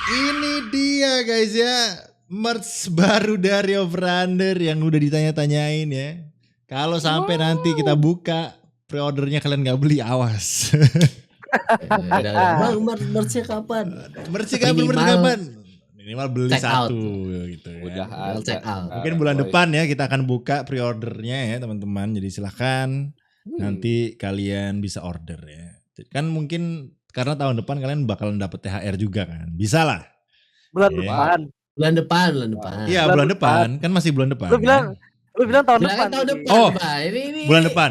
Ini dia guys ya, merch baru dari Over-Under yang udah ditanya-tanyain ya. Kalau sampai nanti kita buka pre-ordernya kalian nggak beli, awas. Udah. Bang, merch-nya kapan? Merch kapan? Merch Minimal kapan? Minimal beli check satu out. gitu ya. Udah Minimal ada. check out. Mungkin bulan depan ya kita akan buka pre-ordernya ya teman-teman. Jadi silahkan nanti kalian bisa order ya. Kan mungkin karena tahun depan kalian bakalan dapet THR juga kan. Bisa lah. Bulan Iya. depan. Bulan depan. Iya bulan depan. Kan masih bulan depan. Lu bilang tahun Bilang depan. tahun tadi. depan, Oh, Pak. Ini bulan depan.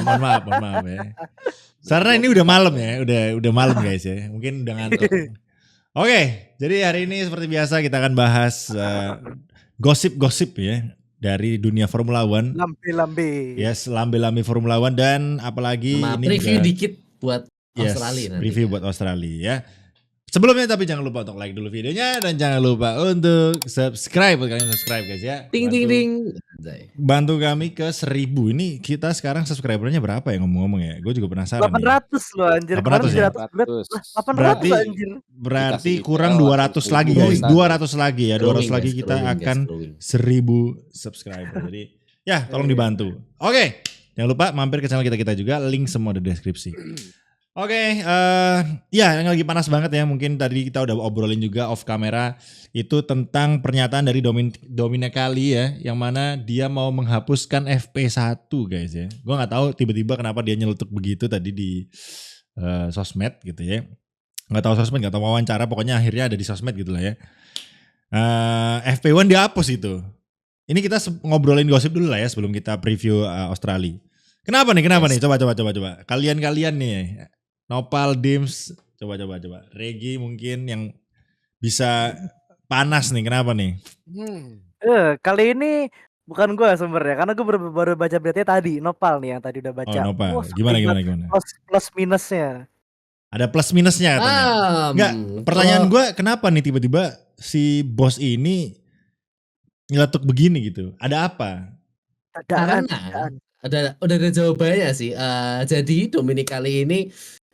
Mohon maaf ya. Karena ini udah malam ya, udah malam guys ya. Mungkin udah ngantuk. Oke, jadi hari ini seperti biasa kita akan bahas gosip-gosip ya dari dunia Formula One. Lambe-lambe. Yes, lambe-lambe Formula One dan apalagi sama ini preview juga, dikit buat yes, Australia nanti. review buat Australia ya. Sebelumnya tapi jangan lupa untuk like dulu videonya dan jangan lupa untuk subscribe buat kalian subscribe guys ya. Ting ting ting. Bantu kami ke 1000. Ini kita sekarang subscribernya berapa ya ngomong-ngomong ya? Gue juga penasaran. 800 loh anjir. 800 ya? 800 anjir. Berarti Dikasih kurang 200 lagi guys. 200 lagi ya. 200 lagi kita akan 1000 subscriber. Jadi ya tolong dibantu. Oke. Jangan lupa mampir ke channel kita juga. Link semua di deskripsi. Oke, ya yang lagi panas banget ya. Mungkin tadi kita udah obrolin juga off kamera itu tentang pernyataan dari Dominicali ya, yang mana dia mau menghapuskan FP1 guys ya. Gue nggak tahu tiba-tiba kenapa dia nyeletuk begitu tadi di sosmed gitu ya. Nggak tahu sosmed, nggak tahu wawancara, pokoknya akhirnya ada di sosmed gitu lah ya. FP1 dihapus itu. Ini kita ngobrolin gosip dulu lah ya sebelum kita preview Australia. Kenapa nih? Coba. Kalian nih. Nopal, Dims, coba. Regi mungkin yang bisa panas nih, kenapa nih? Kali ini bukan gue sumbernya, karena gue baru baca beritanya tadi. Nopal nih yang tadi udah baca. Oh Nopal, gimana? Plus minusnya. Ada plus minusnya katanya. Enggak, pertanyaan gue kenapa nih tiba-tiba si bos ini nyeletuk begini gitu? Ada apa? Karena udah ada jawabannya sih. Jadi Dominicali ini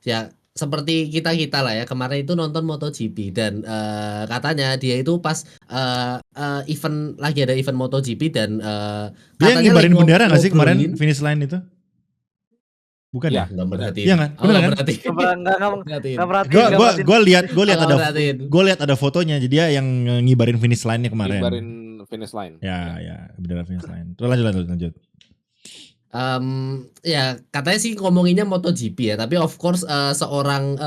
ya seperti kita lah ya, kemarin itu nonton MotoGP dan katanya dia itu pas event lagi ada event MotoGP dan dia ngibarin bendera nggak sih kemarin finish line itu? Bukan ya? Nggak berarti. Iya kan? Benar kan? Gue lihat ada fotonya, jadi dia yang ngibarin finish line-nya kemarin. Ngibarin finish line. Ya, bendera finish line. Terus lanjut. Ya katanya sih ngomonginnya MotoGP ya, tapi of course seorang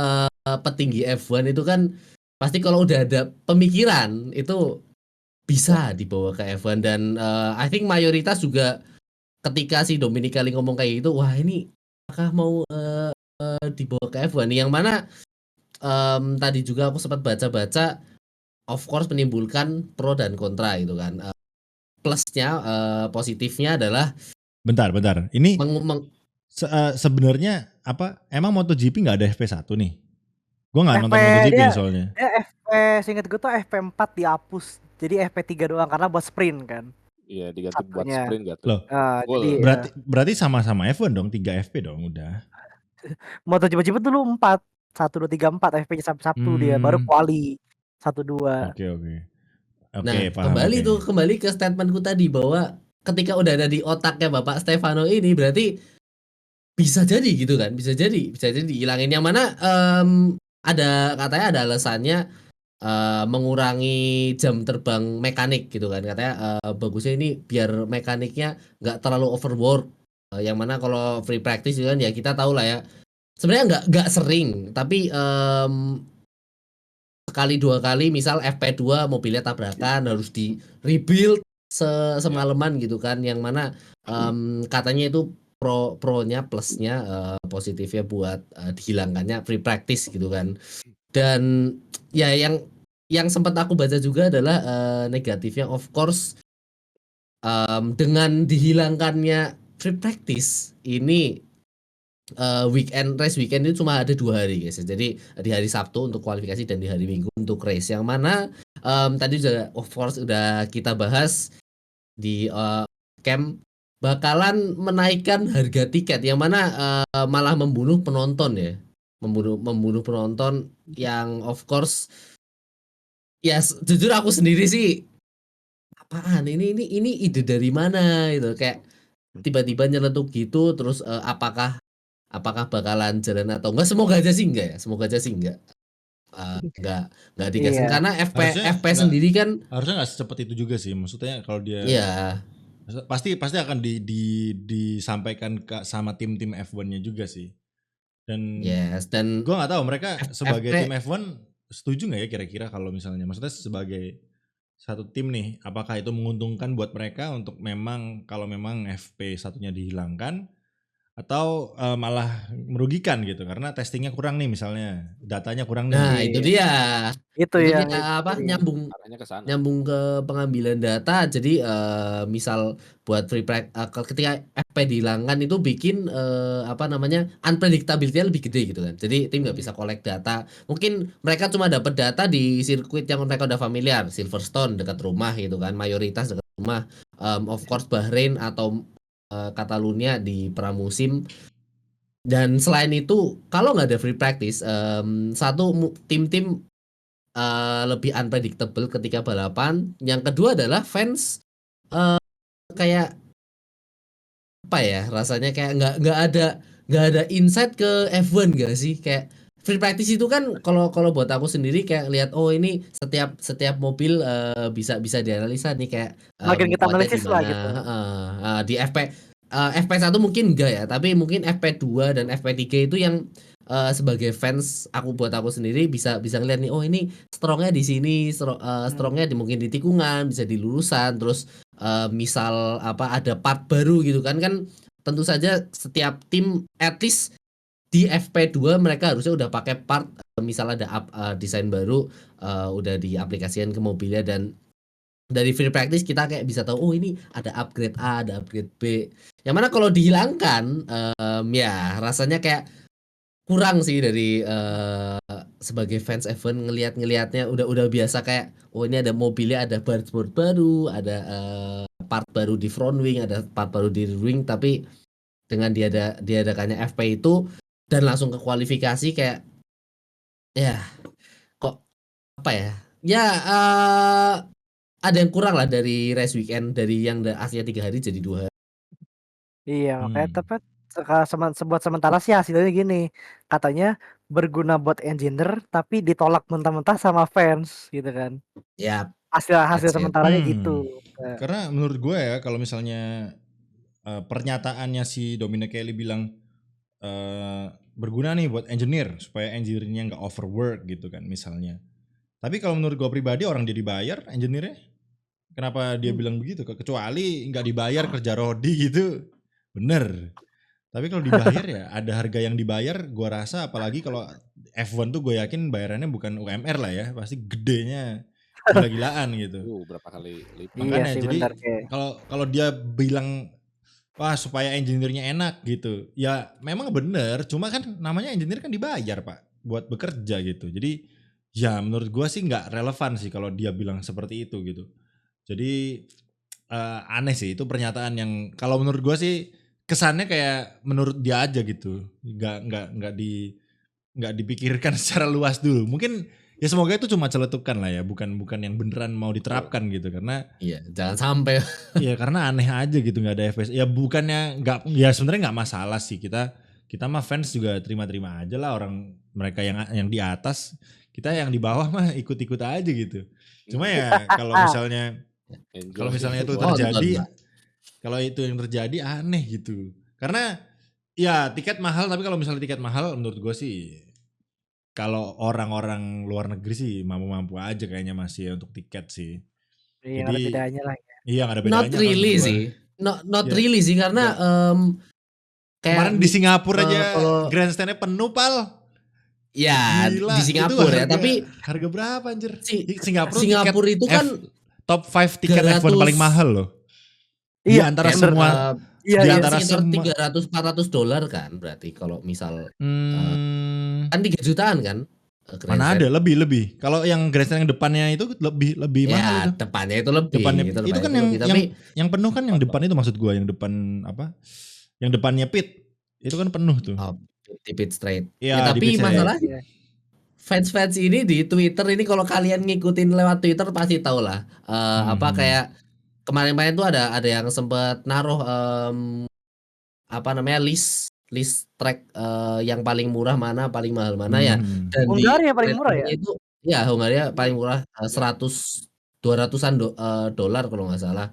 petinggi F1 itu kan pasti kalau udah ada pemikiran itu bisa dibawa ke F1 dan I think mayoritas juga ketika si Dominicali ngomong kayak gitu, wah ini apakah mau dibawa ke F1 nih, yang mana tadi juga aku sempat baca of course menimbulkan pro dan kontra gitu kan. Plusnya positifnya adalah Bentar. Ini sebenarnya apa? Emang MotoGP nggak ada FP1 nih? Gue nggak nonton MotoGP soalnya. Seinget gue tuh FP4 dihapus. Jadi FP3 doang karena buat sprint kan. Iya, diganti buat sprint gitu. Loh. Berarti sama-sama F1 dong, 3 FP dong udah. MotoGP dulu 4. 1 2 3 4 FP-nya sampai Sabtu dia, baru quali 1 2. Oke. Nah, kembali ke statementku tadi bahwa ketika udah ada di otaknya Bapak Stefano ini berarti bisa jadi gitu kan, bisa jadi dihilangin, yang mana katanya ada alasannya mengurangi jam terbang mekanik gitu kan, katanya bagusnya ini biar mekaniknya nggak terlalu overwork, yang mana kalau free practice kan ya kita tahu lah ya sebenarnya nggak sering, tapi sekali dua kali misal FP2 mobilnya tabrakan harus di rebuild semalaman gitu kan, yang mana katanya itu pro-nya plusnya positifnya buat dihilangkannya free practice gitu kan. Dan ya yang sempat aku baca juga adalah negatifnya of course dengan dihilangkannya free practice ini race weekend itu cuma ada 2 hari guys. Jadi di hari Sabtu untuk kualifikasi dan di hari Minggu untuk race, yang mana tadi juga of course udah kita bahas di camp bakalan menaikkan harga tiket, yang mana malah membunuh penonton ya, membunuh penonton yang of course Ya jujur aku sendiri sih apaan ini ide dari mana gitu kayak tiba-tiba nyeletuk gitu terus apakah bakalan jalan atau enggak, semoga aja sih enggak. Enggak digasin Iya. karena Harusnya FPS sendiri kan nggak secepat itu juga sih. Maksudnya kalau dia ya pasti akan disampaikan sama tim-tim F1-nya juga sih. Dan yes dan gue nggak tahu mereka sebagai tim FP F1 setuju nggak ya kira-kira kalau misalnya, maksudnya sebagai satu tim nih, apakah itu menguntungkan buat mereka untuk memang kalau memang FP satunya dihilangkan atau malah merugikan gitu karena testingnya kurang nih, misalnya datanya kurang nah nih. itu Iya. dia Itu itu yang dia apa dia. Arahnya ke sana. nyambung ke pengambilan data jadi misal buat ketika FP dihilangkan itu bikin apa namanya unpredictability lebih gede gitu kan, jadi tim nggak bisa collect data, mungkin mereka cuma dapat data di sirkuit yang mereka udah familiar, Silverstone dekat rumah gitu kan, mayoritas dekat rumah. Of course Bahrain atau Catalunya di pramusim. Dan selain itu kalau nggak ada free practice, tim-tim lebih unpredictable ketika balapan. Yang kedua adalah fans kayak apa ya, rasanya kayak nggak ada insight ke F1 gak sih, kayak free practice itu kan kalau kalau buat aku sendiri kayak lihat oh ini setiap mobil bisa bisa dianalisa nih kayak Makin kita kuatnya di analisis lah mana. gitu. Di FP1 mungkin enggak ya, tapi mungkin FP2 dan FP3 itu yang sebagai fans buat aku sendiri bisa bisa ngeliat nih oh ini strongnya di sini, strongnya mungkin di tikungan, bisa di lulusan, terus misal apa ada part baru gitu kan tentu saja setiap tim at least di FP2 mereka harusnya udah pakai part, misal ada desain baru udah diaplikasikan ke mobilnya, dan dari free practice kita kayak bisa tahu oh ini ada upgrade A, ada upgrade B. Yang mana kalau dihilangkan ya rasanya kayak kurang sih dari sebagai fans F1 ngelihatnya udah biasa kayak oh ini ada mobilnya, ada dashboard baru, ada part baru di front wing, ada part baru di rear wing, tapi dengan diadakannya FP itu dan langsung ke kualifikasi kayak ya kok apa ya? Ya ada yang kurang lah dari race weekend, dari yang Asia 3 hari jadi 2 hari. Iya, makanya tapi buat sementara sih hasilnya gini, katanya berguna buat engineer tapi ditolak mentah-mentah sama fans gitu kan. Ya, Hasil hasil that's it. sementaranya gitu. Karena menurut gue ya kalau misalnya pernyataannya si Dominic Kelly bilang berguna nih buat engineer supaya engineer-nya nggak overwork gitu kan misalnya. Tapi kalau menurut gue pribadi orang dia dibayar engineer-nya, kenapa dia bilang begitu? Kecuali nggak dibayar kerja rodi gitu, bener. Tapi kalau dibayar ya ada harga yang dibayar. Gue rasa apalagi kalau F1 tuh gue yakin bayarannya bukan UMR lah ya, pasti gedenya gila-gilaan gitu. Berapa kali lipat. Iya Makanya sih jadi benar kayak. kalau dia bilang wah supaya engineer-nya enak gitu, ya memang bener. Cuma kan namanya engineer kan dibayar pak buat bekerja gitu. Jadi ya menurut gue sih nggak relevan sih kalau dia bilang seperti itu gitu. Jadi aneh sih itu pernyataan yang kalau menurut gue sih kesannya kayak menurut dia aja gitu, nggak dipikirkan secara luas dulu. Mungkin ya semoga itu cuma celetukan lah ya, bukan yang beneran mau diterapkan gitu, karena Iya, jangan sampai. ya karena aneh aja gitu nggak ada FPS. Ya bukannya nggak, ya sebenarnya nggak masalah sih, kita mah fans juga terima-terima aja lah, orang mereka yang di atas, kita yang di bawah mah ikut-ikut aja gitu. Cuma ya kalau misalnya itu terjadi, kalau itu yang terjadi aneh gitu. Karena ya tiket mahal, tapi kalau misalnya tiket mahal menurut gue sih kalau orang-orang luar negeri sih mampu-mampu aja kayaknya masih ya untuk tiket sih. Iya, Jadi ada bedanya lah ya. iya gak ada Not bedanya really kalau sih. Not ya, really sih karena kayak kemarin di Singapura aja kalau grandstandnya penuh pal. ya Gila, di Singapura ya, tapi harga berapa anjir? Singapura itu kan top 5 tiket F1 paling mahal loh. Di Iya, antara bener. semua Iya, di iya. antara sekitar semua $300-400 kan berarti kalau misal kan 3 jutaan kan. Mana ada lebih. Kalau yang grandstand yang depannya itu lebih mahal itu. Depannya itu lebih. Depannya itu kan yang penuh kan yang depan itu, maksud gua yang depan apa? Yang depannya pit. Itu kan penuh tuh. Di pit straight. Ya, Ya, tapi masalahnya fans ini di Twitter ini kalau kalian ngikutin lewat Twitter pasti tahu lah. Apa kayak kemarin-kemarin tuh ada yang sempat naruh apa namanya list track yang paling murah mana, paling mahal mana ya. Dan Hungaria paling murah ya? Itu ya Hungaria paling murah 200-an dolar kalau nggak salah.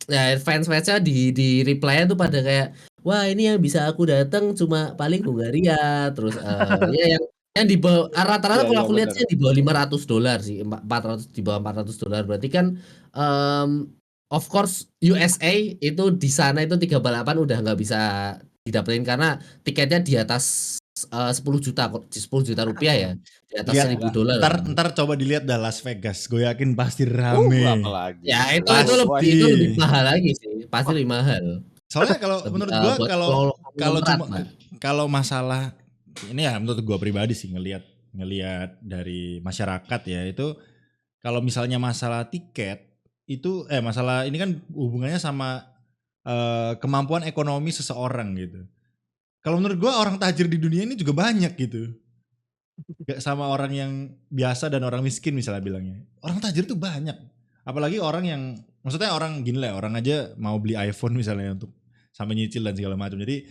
Ya fans-fansnya di reply tuh pada kayak wah ini yang bisa aku datang cuma paling Hungaria terus ya yang di bawah rata-rata kalau aku lihat sih di bawah $500 sih 400 di bawah $400 berarti kan of course USA itu di sana itu 3 balapan udah nggak bisa didapetin karena tiketnya di atas 10 juta rupiah ya di atas $1.000. Ntar coba dilihat dah Las Vegas, gue yakin pasti rame. Apalagi. Ya itu lebih mahal lagi sih, pasti lebih mahal. Soalnya kalau menurut gue kalau masalah ini ya menurut gue pribadi sih ngelihat dari masyarakat ya itu kalau misalnya masalah tiket itu masalah ini kan hubungannya sama kemampuan ekonomi seseorang gitu. Kalau menurut gue orang tajir di dunia ini juga banyak gitu. Gak sama orang yang biasa dan orang miskin misalnya bilangnya. Orang tajir tuh banyak. Apalagi orang yang, maksudnya orang gini lah, orang aja mau beli iPhone misalnya untuk sampai nyicil dan segala macam. Jadi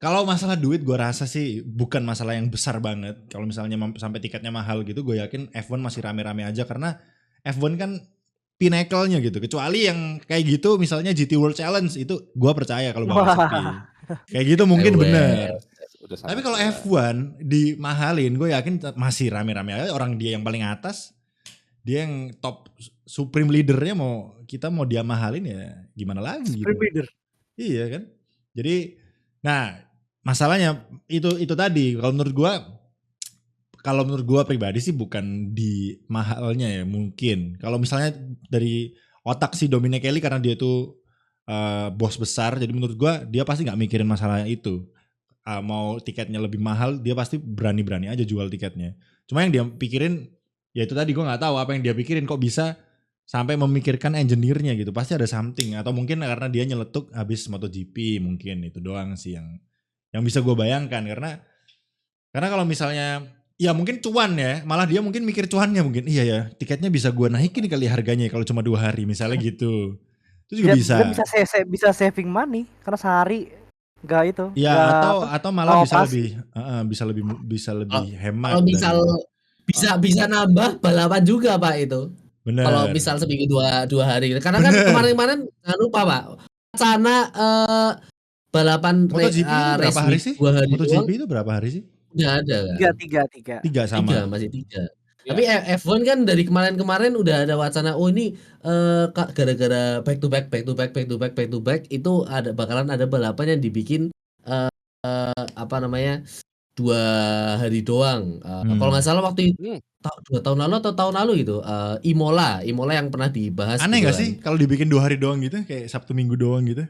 kalau masalah duit gue rasa sih bukan masalah yang besar banget. Kalau misalnya sampai tiketnya mahal gitu, gue yakin F1 masih rame-rame aja karena F1 kan pinnacle-nya gitu. Kecuali yang kayak gitu misalnya GT World Challenge itu gue percaya kalau bawa sepi. Kayak gitu mungkin bener. Tapi kalau F1 dimahalin gue yakin masih rame-rame aja. Orang dia yang paling atas, dia yang top supreme leadernya kita mau dia mahalin ya gimana lagi gitu. Supreme leader. Iya kan. Jadi nah masalahnya itu tadi kalau menurut gue pribadi sih bukan di mahalnya ya mungkin. Kalau misalnya dari otak si Dominic Kelly karena dia tuh bos besar, jadi menurut gue dia pasti nggak mikirin masalah itu. Mau tiketnya lebih mahal, dia pasti berani-berani aja jual tiketnya. Cuma yang dia pikirin, ya itu tadi gue nggak tahu apa yang dia pikirin kok bisa sampai memikirkan engineer-nya gitu. Pasti ada something atau mungkin karena dia nyeletuk habis MotoGP mungkin itu doang sih yang bisa gue bayangkan karena kalau misalnya ya mungkin cuan ya, malah dia mungkin mikir cuannya mungkin iya ya tiketnya bisa gue naikin kali harganya kalau cuma 2 hari misalnya gitu. Itu juga bisa saving money karena sehari enggak itu. Ya atau malah bisa lebih hemat. Kalau bisa nambah balapan juga Pak itu. Bener. Kalau misal seminggu dua hari. Karena kan kemarin jangan lupa Pak. Wacana balapan MotoGP itu berapa hari sih? MotoGP itu berapa hari sih? Nggak ada kan? 3 sama. Masih 3. Tapi F1 kan dari kemarin udah ada wacana ini gara-gara back to back itu bakalan ada balapan yang dibikin 2 hari doang. Kalau nggak salah waktu itu 2 tahun lalu atau tahun lalu gitu Imola yang pernah dibahas. Aneh nggak sih kalau dibikin 2 hari doang gitu kayak Sabtu Minggu doang gitu?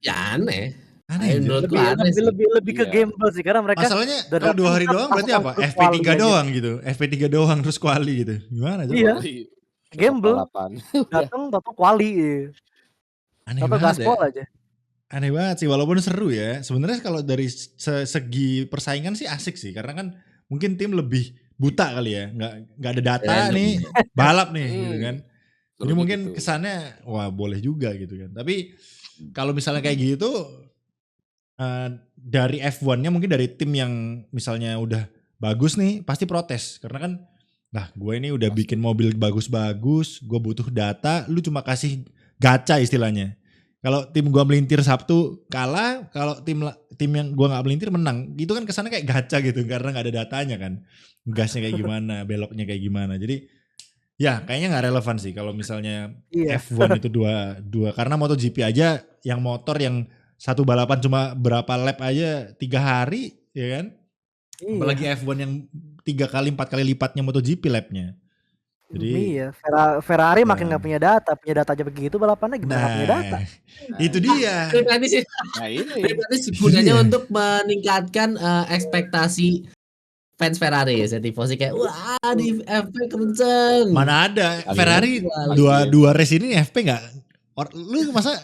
Ya aneh lebih ke gamble sih karena mereka masalahnya kalau 2 hari doang berarti apa? FP3 doang gitu. FP3 doang terus quali gitu. Gimana coba? Iya. Gamble. Datang quali. Aneh banget aja. Aneh banget sih walaupun seru ya. Sebenarnya kalau dari segi persaingan sih asik sih karena kan mungkin tim lebih buta kali ya. Enggak ada data nih, balap nih gitu kan. Jadi mungkin kesannya wah boleh juga gitu kan. Tapi kalau misalnya kayak gitu dari F1-nya mungkin dari tim yang misalnya udah bagus nih pasti protes karena kan gue ini udah bikin mobil bagus-bagus, gue butuh data, lu cuma kasih gacha istilahnya. Kalau tim gue melintir Sabtu kalah, kalau tim yang gue nggak melintir menang, gitu kan kesannya kayak gacha gitu karena nggak ada datanya kan, gasnya kayak gimana, beloknya kayak gimana. Jadi ya kayaknya nggak relevan sih kalau misalnya F1 itu dua karena MotoGP aja yang motor yang satu balapan cuma berapa lap aja 3 hari ya kan. Iya. Apalagi F1 yang 3 kali 4 kali lipatnya MotoGP lapnya. Jadi Ferrari makin nggak punya data aja begitu balapannya gimana punya data. Itu dia. Ini gunanya untuk meningkatkan ekspektasi fans Ferrari ya, tifosi kayak wah di FP kenceng. Mana ada Ferrari dua race ini FP nggak? Lu masa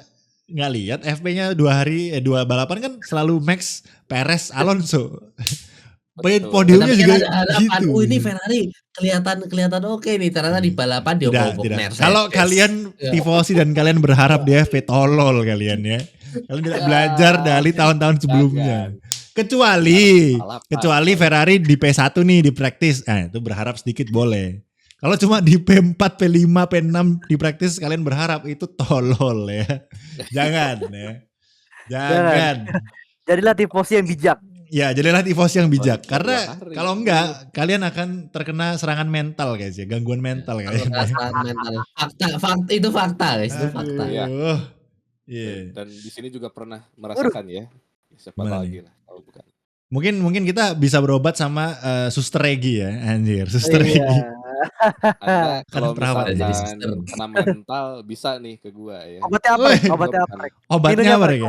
nggak lihat FP-nya 2 balapan kan selalu Max, Perez, Alonso. paint Betul. podiumnya Tapi juga kan ada harapan, gitu. ini Ferrari kelihatan oke nih. Ternyata di balapan dia Tidak. Mercedes. Kalau kalian Ya. tifosi dan kalian berharap di FP tolol kalian ya. Kalian tidak belajar dari tahun-tahun sebelumnya. Kecuali Ferrari di P1 nih di praktis. Itu berharap sedikit boleh. Kalau cuma di P4, P5, P6 di praktis kalian berharap itu tolol ya. Jangan ya. Jangan. Jadilah tifosi yang bijak. Ya, jadilah tifosi yang bijak. Baru Karena 2 hari. kalau enggak kalian akan terkena serangan mental guys ya, gangguan mental kalian. Perasaan mental. Fakta itu fakta guys, itu fakta. Iya. Iya. Dan di sini juga pernah merasakan ya. Siapa tahu Gimana lagi lah. Tahu bukan. Mungkin kita bisa berobat sama Suster Regi ya, anjir. Suster Regi. Anda kalau perawat jadi misalkan suster. kena mental bisa nih ke gua ya. Obatnya apa? Wih. Obatnya apa? Obatnya Minumnya apa apa? Regi?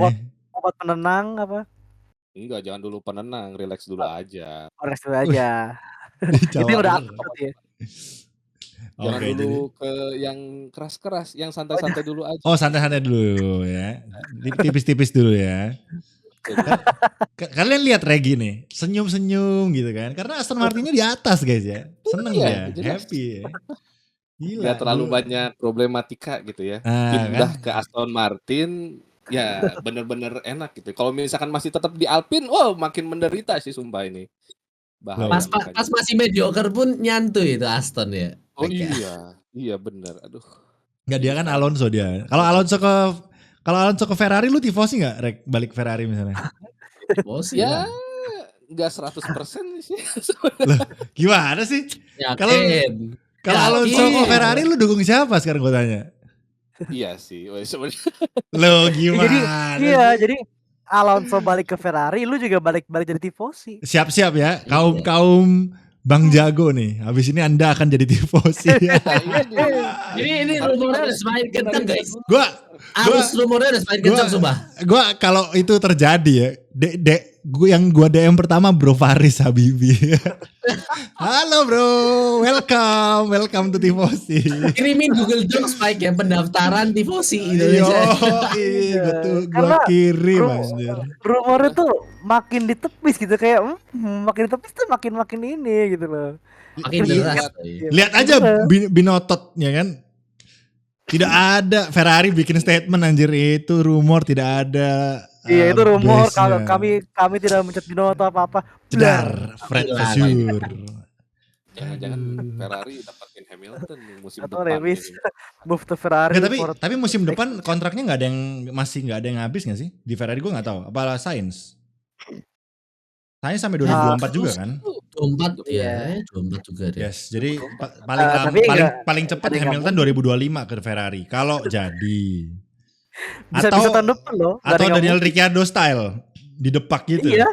Obat penenang apa? Enggak, jangan dulu penenang, relax dulu aja. Rest dulu aja. Itu Dijawab. udah absurd ya. Jangan Oke, dulu ke yang keras-keras, yang santai-santai dulu aja. Oh, santai-santai dulu ya. Tipis-tipis dulu ya. Kalian lihat Regi nih, senyum-senyum gitu kan. Karena Aston Martinnya di atas guys ya. Seneng Iya, ya, jelas. happy ya. Gila. Nggak terlalu banyak problematika gitu ya. Ah, Pindah kan? ke Aston Martin, ya bener-bener enak gitu. Kalau misalkan masih tetap di Alpine, makin menderita sih sumpah ini. Bahaya. Pas masih mediocre pun nyantuy itu Aston ya. Oh iya bener. Aduh. Nggak, dia kan Alonso dia. Kalau Alonso ke Ferrari lu tifosi nggak Rek balik Ferrari misalnya? Bosi Ya, ya. nggak 100% sih. Loh, gimana sih? Kalau Yakin. Alonso ke Ferrari lu dukung siapa sekarang gue tanya? Iya sih. Sebenarnya Lo gimana? Jadi Alonso balik ke Ferrari, lu juga balik jadi tifosi. Siap-siap ya, kaum Bang Jago nih. Habis ini Anda akan jadi tifosi. Ini rumornya udah semakin kenceng guys. Arus rumornya udah semakin kenceng sumpah. Gue kalau itu terjadi ya, gua DM pertama Bro Faris Habibi. Halo bro, welcome to tifosi. Kirimin Google Docs Spike ya, pendaftaran tifosi Indonesia. Gua kirim anjir. Rumornya tuh makin ditepis gitu, kayak makin ditepis tuh makin ini gitu loh. Makin deras. Lihat aja Binotot ya kan. Tidak ada Ferrari bikin statement anjir, itu rumor, tidak ada. Iya itu rumor, kalau base-nya. kami tidak mencet Binotto apa-apa. Jedar, Fred Vasseur. Jangan-jangan Ferrari dapetin Hamilton nih musim Atau depan. Lewis ini. move to Ferrari. Tapi musim depan kontraknya masih nggak ada yang habis nggak sih di Ferrari? Gue nggak tahu. Apa Sainz? Sainz sampai 2024 juga kan? 24 ya, 24 juga deh. Yes, jadi paling cepat tapi Hamilton 2025 ke Ferrari kalau jadi. bisa tahun depan loh. Atau Daniel Ricciardo style didepak gitu. Iya.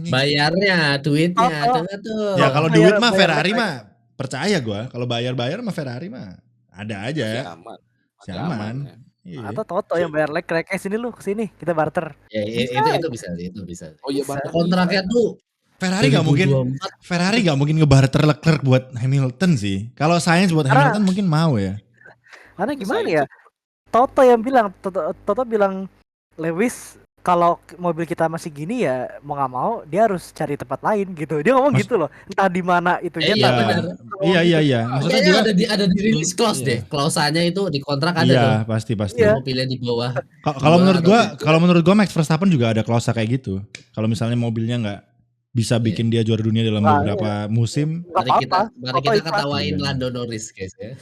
Bayarnya, duitnya, ada nggak tuh? Ya kalau duit mah bayar Ferrari mah percaya gue. Kalau bayar mah Ferrari mah ada aja ya. Masih aman. Ya. Iya. Atau Toto yang bayar Leclerc, sini lu kesini kita barter. Ya, itu bisa. Oh iya banget. Kontraknya tuh Ferrari nggak mungkin ngebarter Leclerc buat Hamilton sih. Kalau Sainz buat Hamilton mungkin mau ya. Karena gimana ya? Toto bilang Lewis, kalau mobil kita masih gini ya mau nggak mau dia harus cari tempat lain gitu. Dia ngomong gitu loh. Entah di mana itu dia. Iya. Maksudnya juga ada di release clause deh. Klausanya itu di kontrak ada tuh. Iya, pasti. Iya. Mobilnya di bawah. Kalau menurut gua Max Verstappen juga ada klausa kayak gitu. Kalau misalnya mobilnya nggak bisa bikin dia juara dunia dalam beberapa musim. Mari kita ketawain Lando Norris guys ya.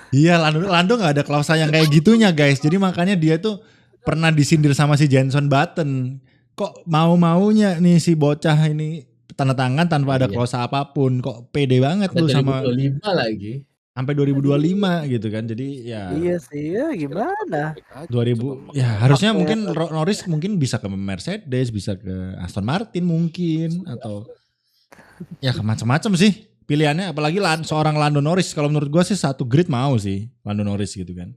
Iya, Lando nggak ada klausa yang kayak gitunya guys. Jadi makanya dia tuh pernah disindir sama si Jenson Button. Kok mau-maunya nih si bocah ini tanda tangan tanpa ada klausa apapun. Kok pede banget lu sama 2025 lagi. Sampai 2025 gitu kan. Jadi ya Iya sih, ya gimana? 2000 ya harusnya mungkin Norris mungkin bisa ke Mercedes, bisa ke Aston Martin mungkin atau ya ke macam-macam sih pilihannya, apalagi seorang Lando Norris. Kalau menurut gua sih satu grid mau sih Lando Norris gitu kan.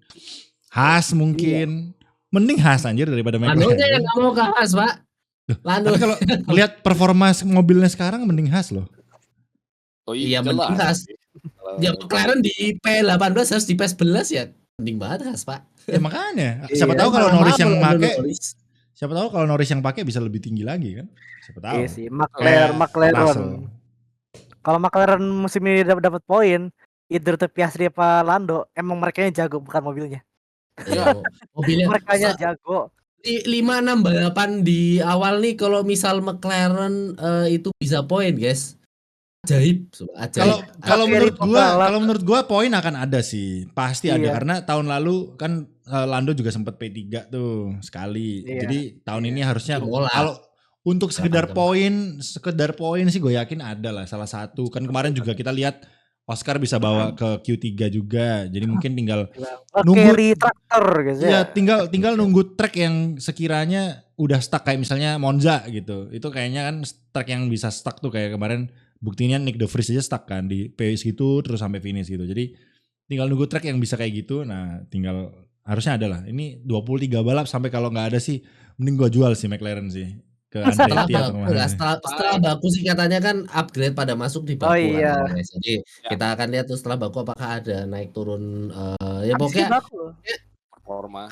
Haas mungkin mending Haas anjir daripada McLaren. Lando yang nggak mau ke Haas Pak. Lando. Tapi kalau lihat performa mobilnya sekarang mending Haas loh. Oh iya mending Haas. Ya McLaren di P18 harus di P11 ya mending banget Haas Pak. Ya makanya siapa tahu kalau Norris yang make siapa tahu kalau Norris yang pakai bisa lebih tinggi lagi kan? Siapa tahu. Iya sih, Kayak McLaren. Russell. Kalau McLaren musim ini dapat poin, either itu Piastri apa Lando, emang mereka yang jago bukan mobilnya. Ya, mobilnya Mereka jago. 5-6 balapan di awal nih kalau misal McLaren itu bisa poin, guys. Ajaib. Kalau menurut gua poin akan ada sih. Pasti ada Iya. karena tahun lalu kan Lando juga sempat P3 tuh sekali. Iya. Jadi tahun ini harusnya Imola. kalau untuk sekedar Delapan poin sih gue yakin ada lah salah satu. Kan kemarin juga kita lihat Oscar bisa bawa ke Q3 juga. Jadi mungkin tinggal nunggu Carry traktor guys ya ya. tinggal nunggu track yang sekiranya udah stuck kayak misalnya Monza gitu. Itu kayaknya kan track yang bisa stuck tuh kayak kemarin buktinya Nick De Vries aja stuck kan di pace gitu terus sampai finish gitu. Jadi tinggal nunggu track yang bisa kayak gitu. Nah, tinggal harusnya ada lah. Ini 23 balap sampai kalau nggak ada sih mending gua jual sih McLaren sih ke Andretti atau kemana. Setelah Baku sih katanya kan upgrade pada masuk di Baku Oh iya. kan, guys. Jadi kita akan lihat tuh setelah Baku apakah ada naik turun ya Habis pokoknya Baku. Performa.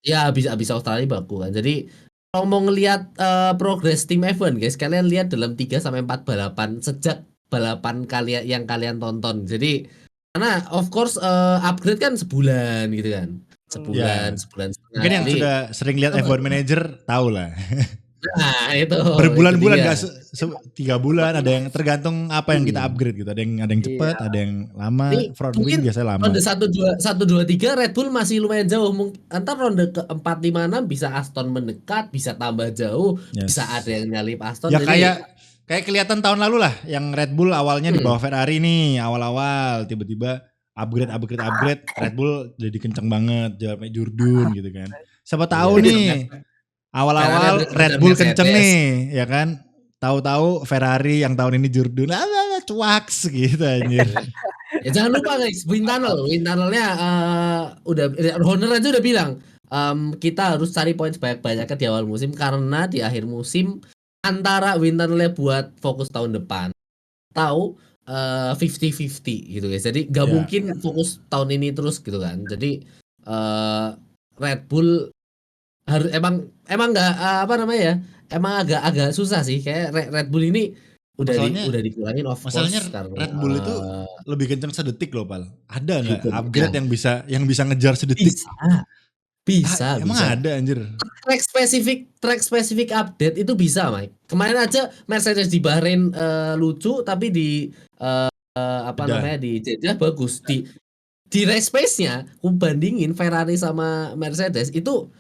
ya bisa Australia Baku kan. Jadi kalau mau ngelihat progres tim F1 guys, kalian lihat dalam 3 sampai 4 balapan sejak balapan kalian yang kalian tonton. Jadi karena of course upgrade kan sebulan gitu kan. Sebulan setengah. Mungkin yang Jadi, sudah sering lihat F1 Manager tahu lah. nah itu Berbulan-bulan itu dia. nggak 3 bulan, ada yang tergantung apa yang kita upgrade gitu. Ada yang cepat, ada yang lama. Ini Front mungkin wing biasanya lama. Ronde 1 2 3 Red Bull masih lumayan jauh. Antar ronde ke 4 5 6 bisa Aston mendekat, bisa tambah jauh, Yes. bisa ada yang nyalip Aston. Ya Jadi, kayak kelihatan tahun lalu lah, yang Red Bull awalnya di bawah Ferrari nih, awal-awal tiba-tiba upgrade Red Bull jadi kenceng banget, jalannya Jurdun gitu kan. Siapa tahu nih awal-awal Ferrari Red Bull Mercedes. kenceng nih, ya kan? Tahu-tahu Ferrari yang tahun ini Jurdun, cuaks gitu anjir. ya jangan lupa guys, wind tunnelnya udah Horner aja udah bilang kita harus cari poin sebanyak-banyaknya di awal musim karena di akhir musim antara wind tunnelnya buat fokus tahun depan tahu 50-50 gitu guys. Jadi nggak Ya. mungkin fokus tahun ini terus gitu kan. Jadi Red Bull harus emang nggak apa namanya ya, emang agak susah sih kayak Red Bull ini udah dikurangin of course Masalahnya karena Red Bull itu lebih kenceng sedetik loh Pal. Ada nggak Gitu, upgrade ya. yang bisa ngejar sedetik? bisa Emang ada anjir. track spesifik update itu bisa Mike. Kemarin aja Mercedes di Bahrain lucu tapi di Jeddah. di Jeddah bagus. Di race pace-nya aku bandingin Ferrari sama Mercedes itu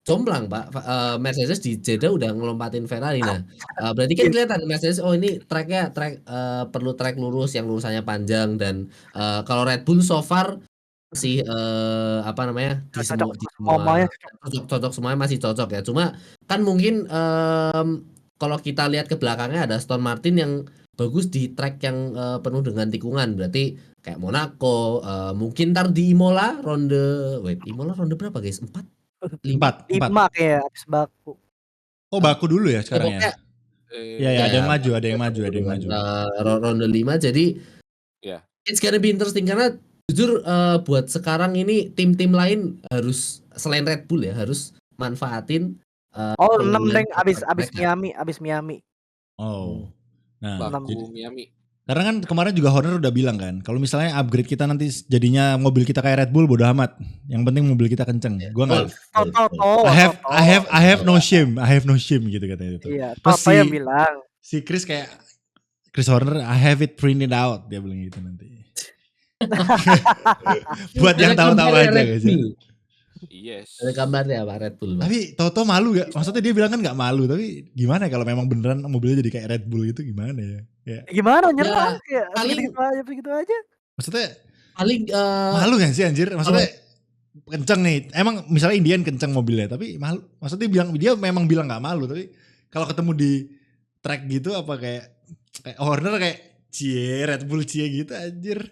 jomplang Pak. Mercedes di Jeddah udah ngelompatin Ferrari. Nah, berarti kan kelihatan Mercedes ini track perlu track lurus yang lurusannya panjang dan kalau Red Bull so far masih di semua cocok semuanya masih cocok ya. Cuma kan mungkin kalau kita lihat ke belakangnya ada Aston Martin yang bagus di track yang penuh dengan tikungan. Berarti kayak Monaco, mungkin ntar di Imola ronde berapa guys? 4? 4. 5 kayak habis Baku. Oh Baku dulu ya sekarang ya? Ya, ada yang maju. Ronde 5 jadi Ya. it's gonna be interesting karena jujur buat sekarang ini tim-tim lain harus selain Red Bull ya harus manfaatin 6 deng abis Miami. Oh. Nah, Baku Miami. karena kan kemarin juga Horner udah bilang kan, kalau misalnya upgrade kita nanti jadinya mobil kita kayak Red Bull bodo amat. Yang penting mobil kita kenceng. Gua enggak I have no shame. Gitu katanya itu. Iya, Terus Toto yang bilang. Si Chris Horner, I have it printed out, dia bilang gitu nanti. Buat yang tahu-tahu aja guys. Yes. Ada gambarnya Pak Red Bull. Pak. Tapi Toto malu gak? Maksudnya dia bilang kan gak malu, tapi gimana kalau memang beneran mobilnya jadi kayak Red Bull gitu gimana ya? Gimana nyerah ya, paling begitu aja. Maksudnya paling malu gak sih anjir? Maksudnya kenceng nih. Emang misalnya Indian kenceng mobilnya, tapi malu. Maksudnya dia memang bilang gak malu, tapi kalau ketemu di track gitu apa kayak Horner kayak Red Bull gitu anjir.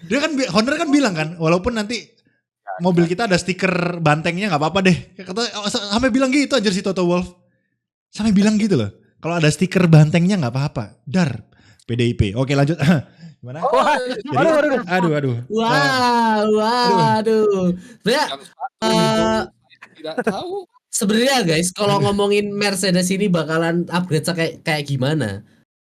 Dia kan Horner kan bilang kan, walaupun nanti mobil kita ada stiker bantengnya nggak apa-apa deh. Sampai bilang gitu anjir si Toto Wolff. Sampai bilang gitu loh. Kalau ada stiker bantengnya nggak apa-apa. Dar PDIP. Oke lanjut. Gimana? Aduh. Waduh. Yang satu itu tidak tahu. Sebenarnya guys, kalau ngomongin Mercedes ini bakalan upgrade kayak gimana?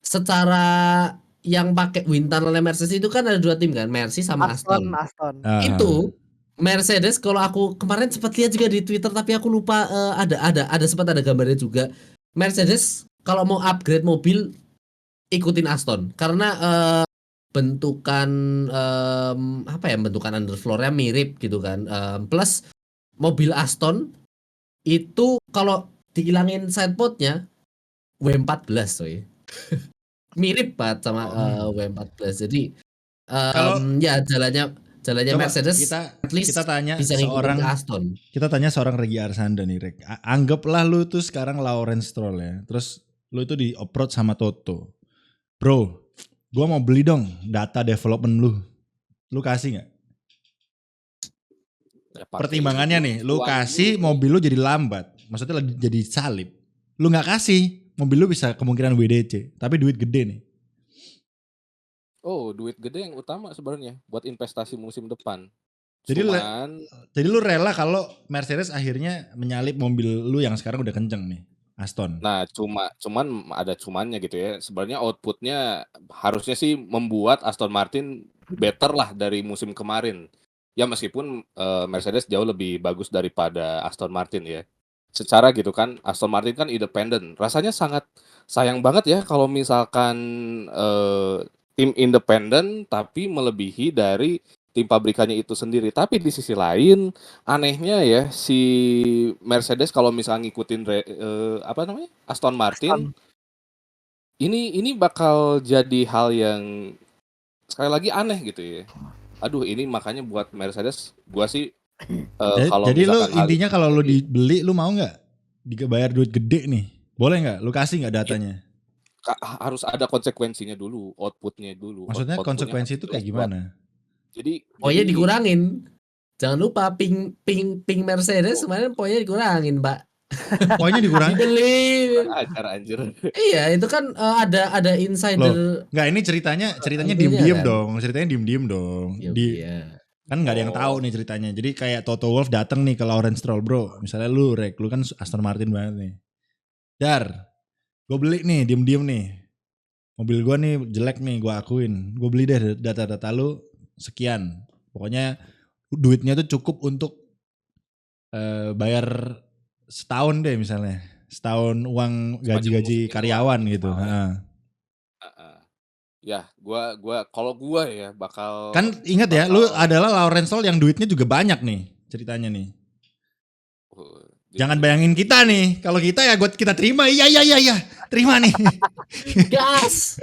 Secara yang pakai wind tunnel Mercedes itu kan ada 2 tim kan, Mercy sama Aston. Aston. Itu Mercedes kalau aku kemarin sempat lihat juga di Twitter tapi aku lupa ada sempat ada gambarnya juga. Mercedes kalau mau upgrade mobil ikutin Aston karena bentukan bentukan underfloornya mirip gitu kan. Plus mobil Aston itu kalau dihilangin sidepodnya W14 coy. Mirip banget sama W14. Jadi ya jalannya Mercedes kita tanya bisa seorang Aston. Kita tanya seorang Regi Arsanda nih, Rek. Anggaplah lu tuh sekarang Lawrence Stroll ya. Terus lu itu di-approach sama Toto. Bro, gua mau beli dong data development lu. Lu kasih nggak? Ya, pertimbangannya nih, lu kasih mobil lu jadi lambat, maksudnya jadi salib. Lu nggak kasih, mobil lu bisa kemungkinan WDC, tapi duit gede nih. Oh, duit gede yang utama sebenarnya buat investasi musim depan. Jadi lu rela kalau Mercedes akhirnya menyalip mobil lu yang sekarang udah kenceng nih, Aston. Nah, cuman ada cumannya gitu ya. Sebenarnya outputnya harusnya sih membuat Aston Martin better lah dari musim kemarin. Ya meskipun Mercedes jauh lebih bagus daripada Aston Martin ya. Secara gitu kan Aston Martin kan independen. Rasanya sangat sayang banget ya kalau misalkan tim independen tapi melebihi dari tim pabrikannya itu sendiri. Tapi di sisi lain anehnya ya si Mercedes kalau misalnya ngikutin Aston Martin ini bakal jadi hal yang sekali lagi aneh gitu ya. Aduh, ini makanya buat Mercedes gua sih kalau jadi lu misalkan intinya kalau lu dibeli lu mau nggak dibayar duit gede nih? Boleh nggak? Lu kasih nggak datanya? harus ada konsekuensinya dulu, outputnya dulu. Maksudnya konsekuensi itu kayak gimana? Jadi poinnya dikurangin. Jangan lupa ping Mercedes kemarin poinnya dikurangin, Pak. Poinnya dikurangin. Dibeli. Acara anjir. Iya, itu kan ada insider. Enggak, ini ceritanya diem-diem kan? Dong. Ceritanya diem-diem dong. Iya. Kan nggak ada yang tahu nih ceritanya. Jadi kayak Toto Wolff datang nih ke Lawrence Stroll, bro. Misalnya lu kan Aston Martin banget nih. Dar, gue beli nih diem-diem nih. Mobil gue nih jelek nih, gue akuin. Gue beli deh data-data lu sekian. Pokoknya duitnya tuh cukup untuk bayar setahun deh misalnya. Setahun uang gaji-gaji karyawan gitu. Ya, kalau gua ya bakal. Kan ingat ya, lu adalah Lawrence Stroll yang duitnya juga banyak nih ceritanya nih. Jangan bayangin kita nih, kalau kita ya kita terima, iya, terima nih. Gas.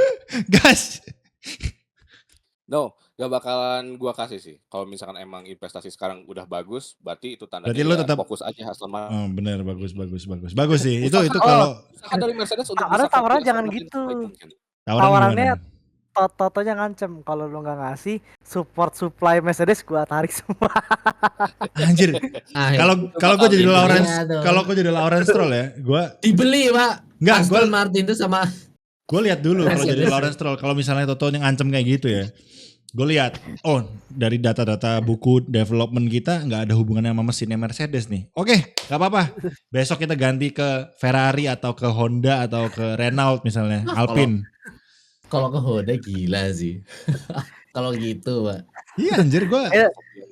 No, gak bakalan gua kasih sih. Kalau misalkan emang investasi sekarang udah bagus, berarti itu tandanya berarti lu tetap fokus aja Aston Martin. Oh, bener, bagus sih. Itu kalau dari Mercedes untuk ada tawaran jangan gitu. Tawarannya Totonya ngancem kalau lu nggak ngasih supply Mercedes gua tarik semua. Anjir. Kalau gue jadi Lawrence Stroll ya, gua dibeli, Pak. Enggak, Aston Martin itu sama. Gue lihat dulu kalau jadi Lawrence Stroll, kalau misalnya Totonya ngancem kayak gitu ya. Gue lihat, dari data-data buku development kita nggak ada hubungannya sama mesinnya Mercedes nih. Oke, nggak apa-apa. Besok kita ganti ke Ferrari atau ke Honda atau ke Renault misalnya, Alpine. Kalau ke Honda gila sih. Kalau gitu, Pak. Iya anjir, gue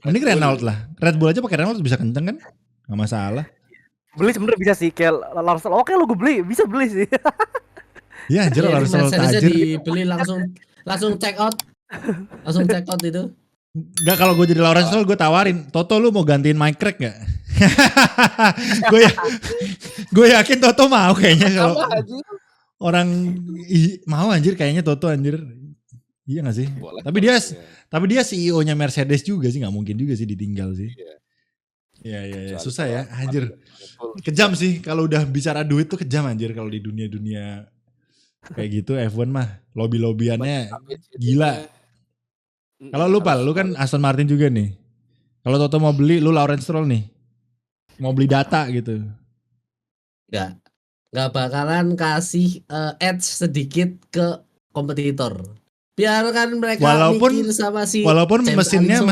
mending Renault lah. Red Bull aja pakai Renault bisa kenceng kan? Nggak masalah. Beli sebenarnya bisa sih, kayak Lawrence. Oke, lu gue beli, bisa beli sih. Iya anjir, Lawrence tajir. Dibeli langsung check out. Langsung check out itu. Enggak, kalau gue jadi Lawrence Stroll gue tawarin, Toto lu mau gantiin Mike Crack gak? Gue yakin Toto mau kayaknya kalau orang mau anjir kayaknya Toto anjir. Iya gak sih? Boleh, tapi dia CEO-nya Mercedes juga sih, gak mungkin juga sih ditinggal sih. Iya. Susah ya anjir. Kejam sih kalau udah bicara duit tuh, kejam anjir kalau di dunia kayak gitu. F1 mah lobby-lobbyannya gila. Kalau lu Pal, lu kan Aston Martin juga nih. Kalau Toto mau beli, lu Lawrence Stroll nih. Mau beli data gitu. Gak bakalan kasih edge sedikit ke kompetitor. Biarkan mereka mikir sama si walaupun mesinnya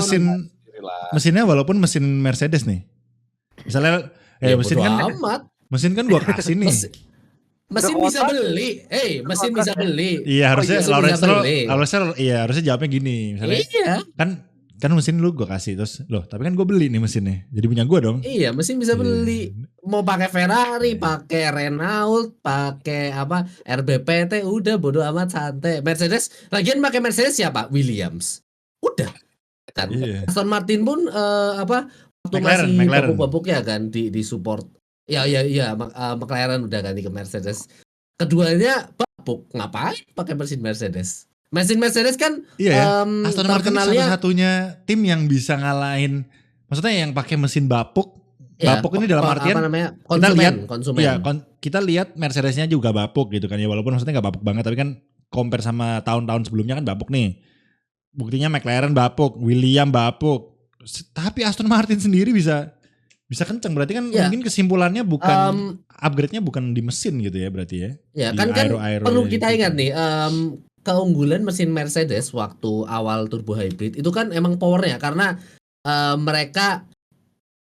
walaupun mesin Mercedes nih. Misalnya Ya mesin bodo kan amat. gua kasih nih. Mesin bisa beli. Mesin bisa beli. Iya harusnya Mesin bisa Lawrence Stroll, beli. harusnya jawabnya gini, misalnya Iya. kan mesin lu gua kasih terus loh, tapi kan gua beli nih mesinnya, jadi punya gua dong. Iya, mesin bisa beli. Mau pakai Ferrari, pakai Renault, pakai apa RBPT, udah bodo amat santai. Mercedes, lagian pakai Mercedes siapa? Williams. Udah. Kan. Iya. Aston Martin pun waktu McLaren. masih babuk-babuknya kan di support. Ya McLaren udah ganti ke Mercedes. Keduanya babuk, ngapain pakai mesin Mercedes? Mesin Mercedes kan Aston Martin satu-satunya tim yang bisa ngalahin, maksudnya yang pakai mesin bapuk. Ya, Bapuk ini dalam artian apa namanya? Konsumen. Iya, kita lihat Mercedesnya juga bapuk gitu kan ya, walaupun maksudnya nggak bapuk banget, tapi kan compare sama tahun-tahun sebelumnya kan bapuk nih. Buktinya McLaren bapuk, Williams bapuk, tapi Aston Martin sendiri bisa kenceng, berarti kan mungkin kesimpulannya bukan upgrade-nya bukan di mesin gitu ya berarti ya. Ya kan perlu kita ingat nih, keunggulan mesin Mercedes waktu awal turbo hybrid itu kan emang powernya karena mereka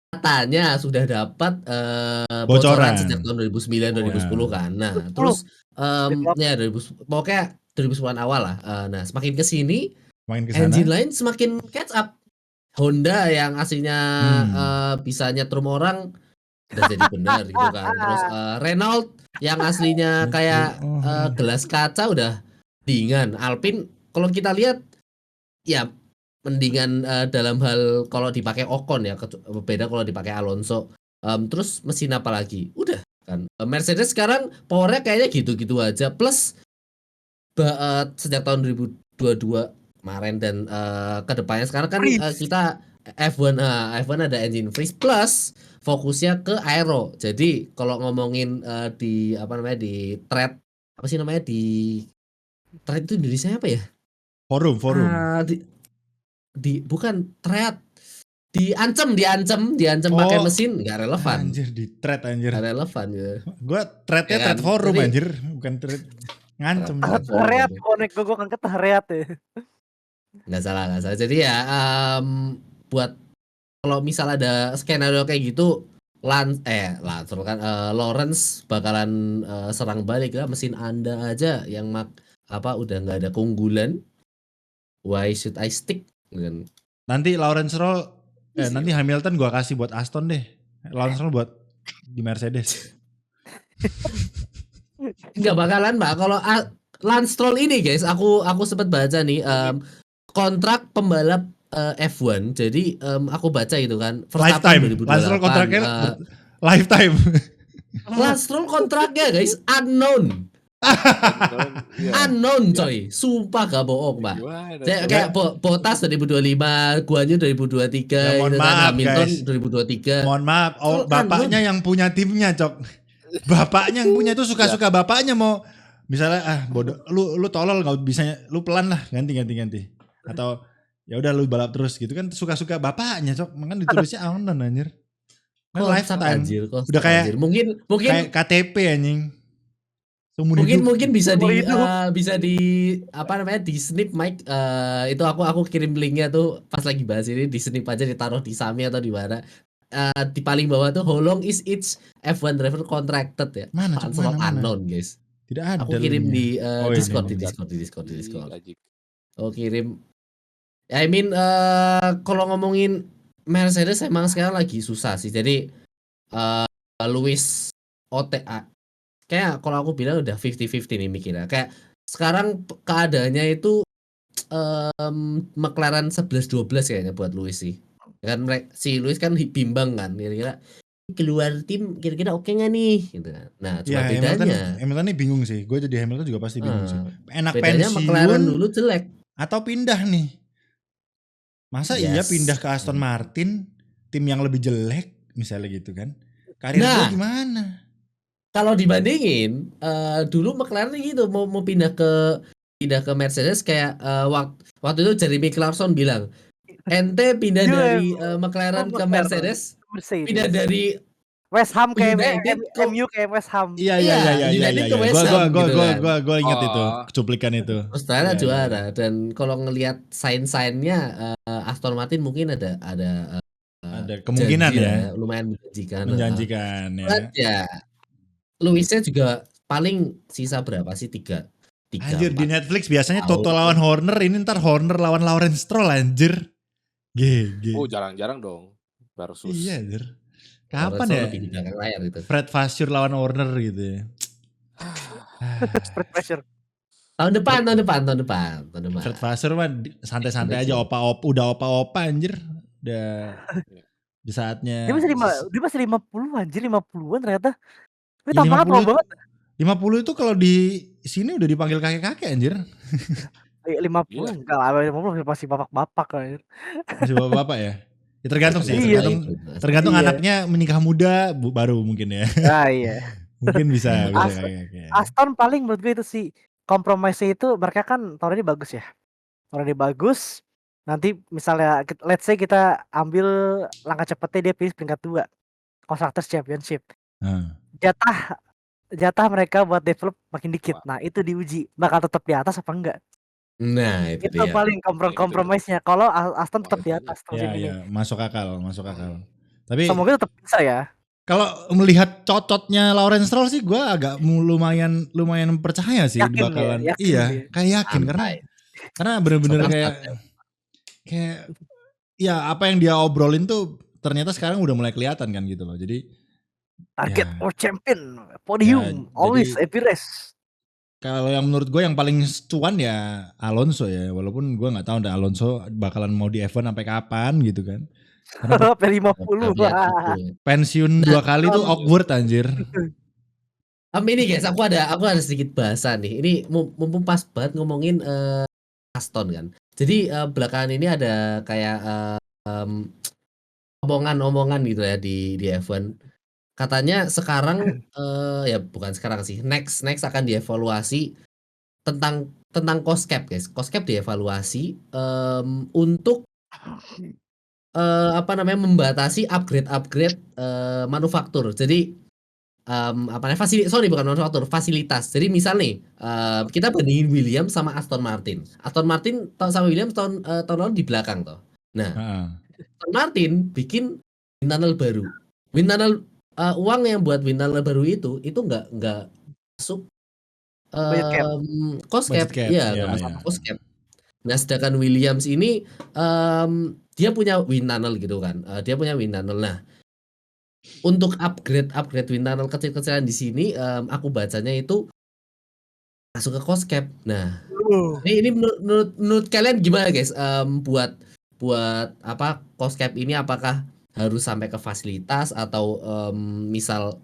katanya sudah dapat bocoran sejak tahun 2009 2010 kan. Nah, terus ya 2000 pokoknya 2010-an awal lah. Nah, semakin ke sini engine lain semakin catch up. Honda yang aslinya bisa nyetrum orang udah jadi benar gitu kan. Terus Renault yang aslinya kayak gelas kaca udah mendingan. Alpine kalau kita lihat ya mendingan dalam hal kalau dipakai Ocon ya, beda kalau dipakai Alonso. Terus mesin apa lagi? Udah kan. Mercedes sekarang powernya kayaknya gitu-gitu aja. Plus sejak tahun 2022 kemarin dan kedepannya sekarang kan kita F1 ada engine freeze plus fokusnya ke aero. Jadi kalau ngomongin di apa namanya di thread apa sih namanya di thread itu Indonesia apa ya? Forum. Bukan thread. Diancam pakai mesin nggak relevan. Anjir di thread anjir. Nggak relevan ya. Gua threadnya Ya thread kan? forum Jadi- anjir, bukan thread ngancem. Reat konek gue kan kata reat ya. Nggak salah. Jadi ya buat kalau misal ada skenario kayak gitu Lawrence bakalan serang balik lah, mesin Anda aja yang udah nggak ada keunggulan. Why should I stick? Gitu. Nanti Lawrence Stroll nanti Hamilton gua kasih buat Aston deh. Lawrence Stroll buat di Mercedes. Nggak bakalan Mbak. Kalau Lance Stroll ini guys, aku sempat baca nih kontrak pembalap F1. Jadi aku baca gitu kan. Lifetime. Lance Stroll kontraknya lifetime. Lance Stroll kontraknya guys unknown. Unknown coy. Sumpah gak bohong Mbak. Kayak Bottas 2025, Guanyu 2023, mohon maaf, Hamilton guys. 2023. Mohon maaf, bapaknya yang punya timnya, Cok. Bapaknya yang punya itu suka-suka bapaknya mau misalnya bodoh lu tolol enggak bisa, lu pelan lah, ganti. Atau ya udah lu balap terus gitu kan, suka-suka bapaknya, Cok. Makanya ditulisnya unknown anjir. Lifetime. Udah kayak mungkin kayak KTP anjing. Mungkin bisa di apa namanya di snip mic itu aku kirim linknya tuh pas lagi bahas ini, di snip aja ditaruh di Sami atau di mana. Di paling bawah tuh how long is each F1 driver contracted ya. Mana unknown guys. Tidak ada. Aku kirim di Discord. Oh kirim. I mean kalau ngomongin Mercedes emang sekarang lagi susah sih. Jadi Lewis OTA kayak kalau aku bilang udah 50-50 nih mikirnya. Kayak sekarang keadaannya itu McLaren 11-12 kayaknya buat Lewis sih. Kan si Lewis kan bimbang kan, kira-kira keluar tim kira-kira oke nggak nih gitu. Nah cuma bedanya Hamilton nih bingung sih. Gue jadi Hamilton juga pasti bingung sih. Enak bedanya pensiun McLaren dulu jelek atau pindah nih. Masa iya pindah ke Aston Martin, tim yang lebih jelek misalnya gitu kan. Karir gue gimana? Kalau dibandingin dulu McLaren gitu mau pindah ke Mercedes kayak waktu itu Jeremy Clarkson bilang ente pindah dari McLaren ke Mercedes, pindah dari West Ham ke MU ke West Ham. Iya. Gue ingat itu cuplikan itu. Australia juara dan kalau ngelihat sign-signnya Aston Martin mungkin ada ada kemungkinan janji ya. lah lumayan menjanjikan. Menjanjikan ya. But ya Luisnya juga paling sisa berapa sih? 3 Anjir di 4 Netflix biasanya tahun. Toto lawan Horner, ini ntar Horner lawan Lawrence Stroll anjir. GG. Oh jarang-jarang dong versus. Iya anjir. Lawrence Kapan Stroll ya? lebih di belakang layar gitu. Fred Vasseur lawan Horner gitu ya. Spread pressure. Tahun depan. Fred Vasseur mah santai-santai aja, udah opa-opa anjir. Udah di saatnya. Dia masih 50 anjir, 50-an ternyata. Tapi Ya, tampangnya tua banget. 50 itu kalau di sini udah dipanggil kakek-kakek anjir. 50 enggak lah, 50 masih bapak-bapak anjir. Masih bapak-bapak ya. Ya tergantung sih, Iya. tergantung Iya. anaknya menikah muda baru mungkin ya. Ah iya. Mungkin bisa Aston- kakek-kakek. Aston paling menurut gue itu sih kompromisnya itu, mereka kan tahun ini bagus ya. Tahun ini bagus. Nanti misalnya let's say kita ambil langkah cepatnya dia pilih peringkat 2 Constructors Championship. Nah. Jatah mereka buat develop makin dikit. Nah, itu diuji bakal tetap di atas apa enggak. Nah, itu Itu dia. paling kompromisnya. Kalau Aston tetap di atas musim ini. Ya, masuk akal. Tapi Semoga tetap bisa ya. kalau melihat cocotnya Lawrence Stroll sih gue agak lumayan percaya sih Yakin bakalan. ya, yakin Iya, dia. kayak yakin karena bener-bener Soalnya kayak ya apa yang dia obrolin tuh ternyata sekarang udah mulai kelihatan kan gitu loh. Jadi Target ya. for champion, podium, Ya, always jadi- every race. kalau yang menurut gue yang paling cuan ya Alonso ya, walaupun gue nggak tahu dah Alonso bakalan mau di F1 sampai kapan gitu kan. Karena P50. pensiun 2 kali tuh awkward anjir. Ini guys, aku ada sedikit bahasan nih. Ini mumpung pas banget ngomongin Aston kan. Jadi belakangan ini ada kayak omongan-omongan gitu ya di F1. Katanya sekarang ya bukan sekarang sih. Next akan dievaluasi tentang cost cap guys. Cost cap dievaluasi untuk membatasi upgrade manufaktur. Jadi bukan manufaktur, fasilitas. Jadi misal nih kita bandingin Williams sama Aston Martin. Aston Martin sama Williams tahun lalu di belakang toh. Nah, Aston Martin bikin wind tunnel baru. Wind tunnel uang yang buat wind tunnel baru itu nggak masuk cost cap. Iya, nggak masuk cost cap. Nah, sedangkan Williams ini dia punya wind tunnel gitu kan. Dia punya wind tunnel. Nah, untuk upgrade wind tunnel kecil-kecilan di sini aku bacanya itu masuk ke cost cap. Nah, ini menurut kalian gimana guys? Buat apa cost cap ini apakah harus sampai ke fasilitas atau misal